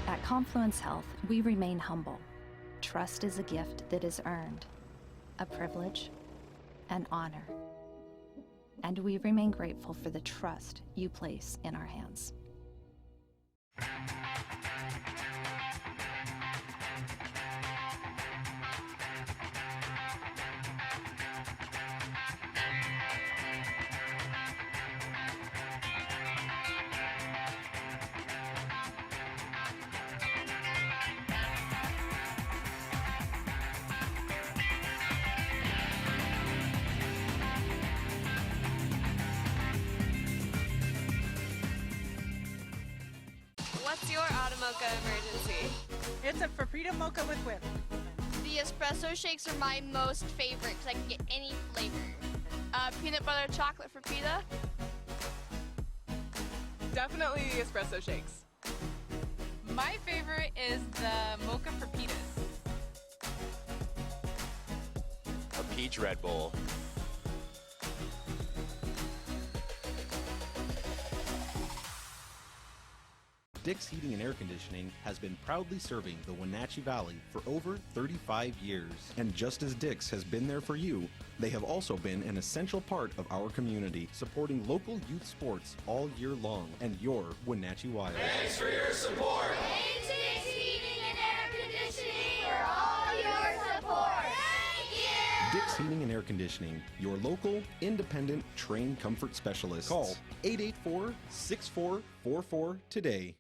At Confluence Health, we remain humble. Trust is a gift that is earned, a privilege, an honor. And we remain grateful for the trust you place in our hands. What's your Automocha emergency? It's a Paprika mocha with whip. The espresso shakes are my most favorite because I can get any flavor. Peanut butter chocolate for pita. Definitely the espresso shakes. My favorite is the mocha for pitas. A peach Red Bull. Dick's Heating and Air Conditioning has been proudly serving the Wenatchee Valley for over 35 years. And just as Dick's has been there for you, they have also been an essential part of our community, supporting local youth sports all year long and your Wenatchee Wild. Thanks for your support. Thanks, Dick's Heating and Air Conditioning, for all your support. Thank you. Dick's Heating and Air Conditioning, your local, independent, trained comfort specialist. Call 884-6444 today.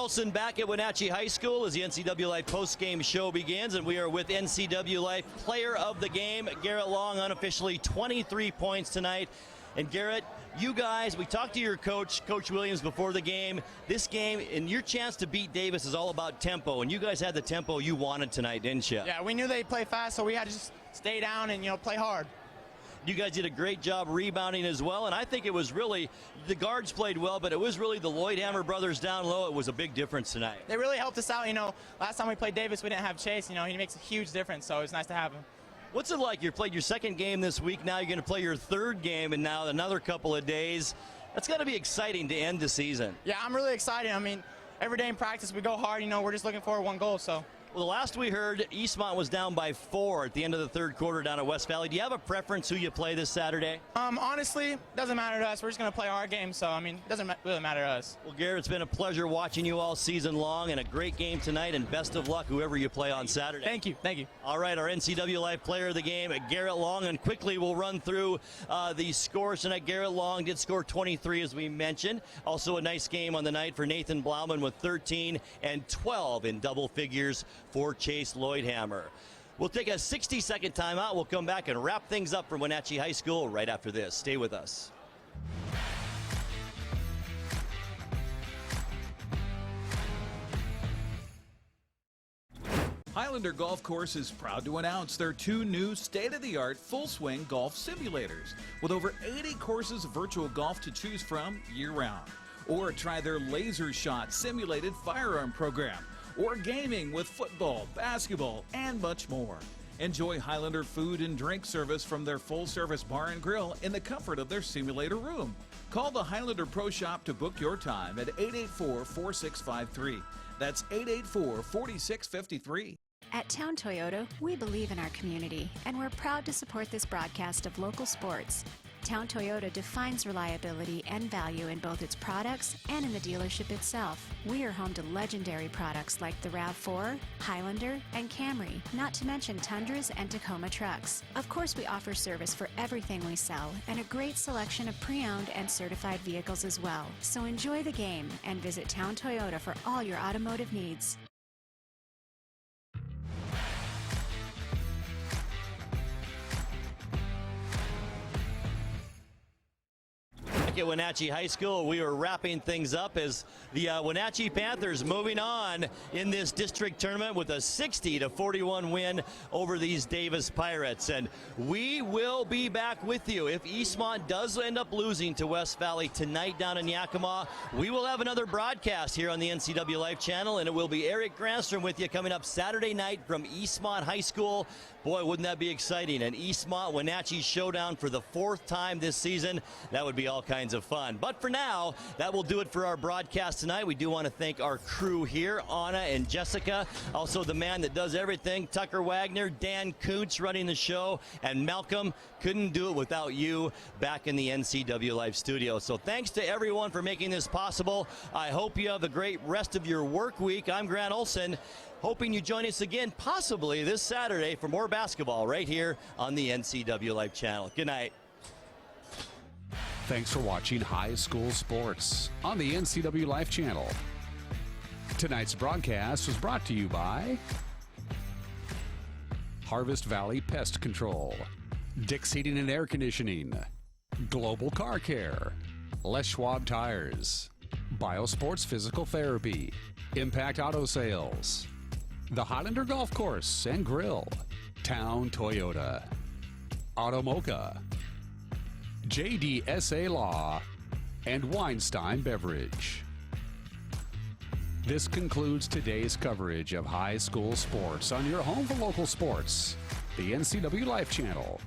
Olson back at Wenatchee High School as the NCAA Life postgame show begins, and we are with NCAA Life player of the game, Garrett Long, unofficially 23 points tonight. And Garrett, you guys, we talked to your coach, Coach Williams, before the game. This game and your chance to beat Davis is all about tempo, and you guys had the tempo you wanted tonight, didn't you? Yeah, we knew they'd play fast, so we had to just stay down and, play hard. You guys did a great job rebounding as well, and I think it was really, the guards played well, but it was really the Lloyd-Hammer brothers down low. It was a big difference tonight. They really helped us out. Last time we played Davis, we didn't have Chase. He makes a huge difference, so it's nice to have him. What's it like? You played your second game this week. Now you're going to play your third game, and now another couple of days. That's got to be exciting to end the season. Yeah, I'm really excited. Every day in practice we go hard. We're just looking for one goal, so Well, the last we heard, Eastmont was down by 4 at the end of the third quarter down at West Valley. Do you have a preference who you play this Saturday? Honestly, doesn't matter to us. We're just going to play our game, so, I mean, it doesn't really matter to us. Well, Garrett, it's been a pleasure watching you all season long, and a great game tonight, and best of luck whoever you play on Saturday. Thank you. Thank you. All right, our NCW Life player of the game, Garrett Long, and quickly we'll run through the scores tonight. Garrett Long did score 23, as we mentioned. Also a nice game on the night for Nathan Blauman with 13 and 12 in double figures for Chase Lloydhammer. We'll take a 60-second timeout. We'll come back and wrap things up from Wenatchee High School right after this. Stay with us. Highlander Golf Course is proud to announce their 2 new state-of-the-art full-swing golf simulators with over 80 courses of virtual golf to choose from year-round. Or try their laser shot simulated firearm program, or gaming with football, basketball, and much more. Enjoy Highlander food and drink service from their full-service bar and grill in the comfort of their simulator room. Call the Highlander Pro Shop to book your time at 884-4653. That's 884-4653. At Town Toyota, we believe in our community, and we're proud to support this broadcast of local sports. Town Toyota defines reliability and value in both its products and in the dealership itself. We are home to legendary products like the RAV4, Highlander, and Camry, not to mention Tundras and Tacoma trucks. Of course, we offer service for everything we sell and a great selection of pre-owned and certified vehicles as well. So enjoy the game and visit Town Toyota for all your automotive needs. At Wenatchee High School, we are wrapping things up as the Wenatchee Panthers moving on in this district tournament with a 60-41 win over these Davis Pirates. And we will be back with you. If Eastmont does end up losing to West Valley tonight down in Yakima, we will have another broadcast here on the NCW Life channel, and it will be Eric Granstrom with you coming up Saturday night from Eastmont High School. Boy, wouldn't that be exciting? An Eastmont-Wenatchee showdown for the 4th time this season. That would be all kinds of fun. But for now, that will do it for our broadcast tonight. We do want to thank our crew here, Anna and Jessica. Also the man that does everything, Tucker Wagner, Dan Kuntz running the show, and Malcolm. Couldn't do it without you back in the NCW Live studio. So thanks to everyone for making this possible. I hope you have a great rest of your work week. I'm Grant Olson. Hoping you join us again, possibly this Saturday, for more basketball right here on the NCW Life channel. Good night. Thanks for watching High School Sports on the NCW Life channel. Tonight's broadcast was brought to you by Harvest Valley Pest Control, Dick's Heating and Air Conditioning, Global Car Care, Les Schwab Tires, Biosports Physical Therapy, Impact Auto Sales, the Highlander Golf Course and Grill, Town Toyota, Automoca, JDSA Law, and Weinstein Beverage. This concludes today's coverage of high school sports on your home for local sports, the NCW Life channel.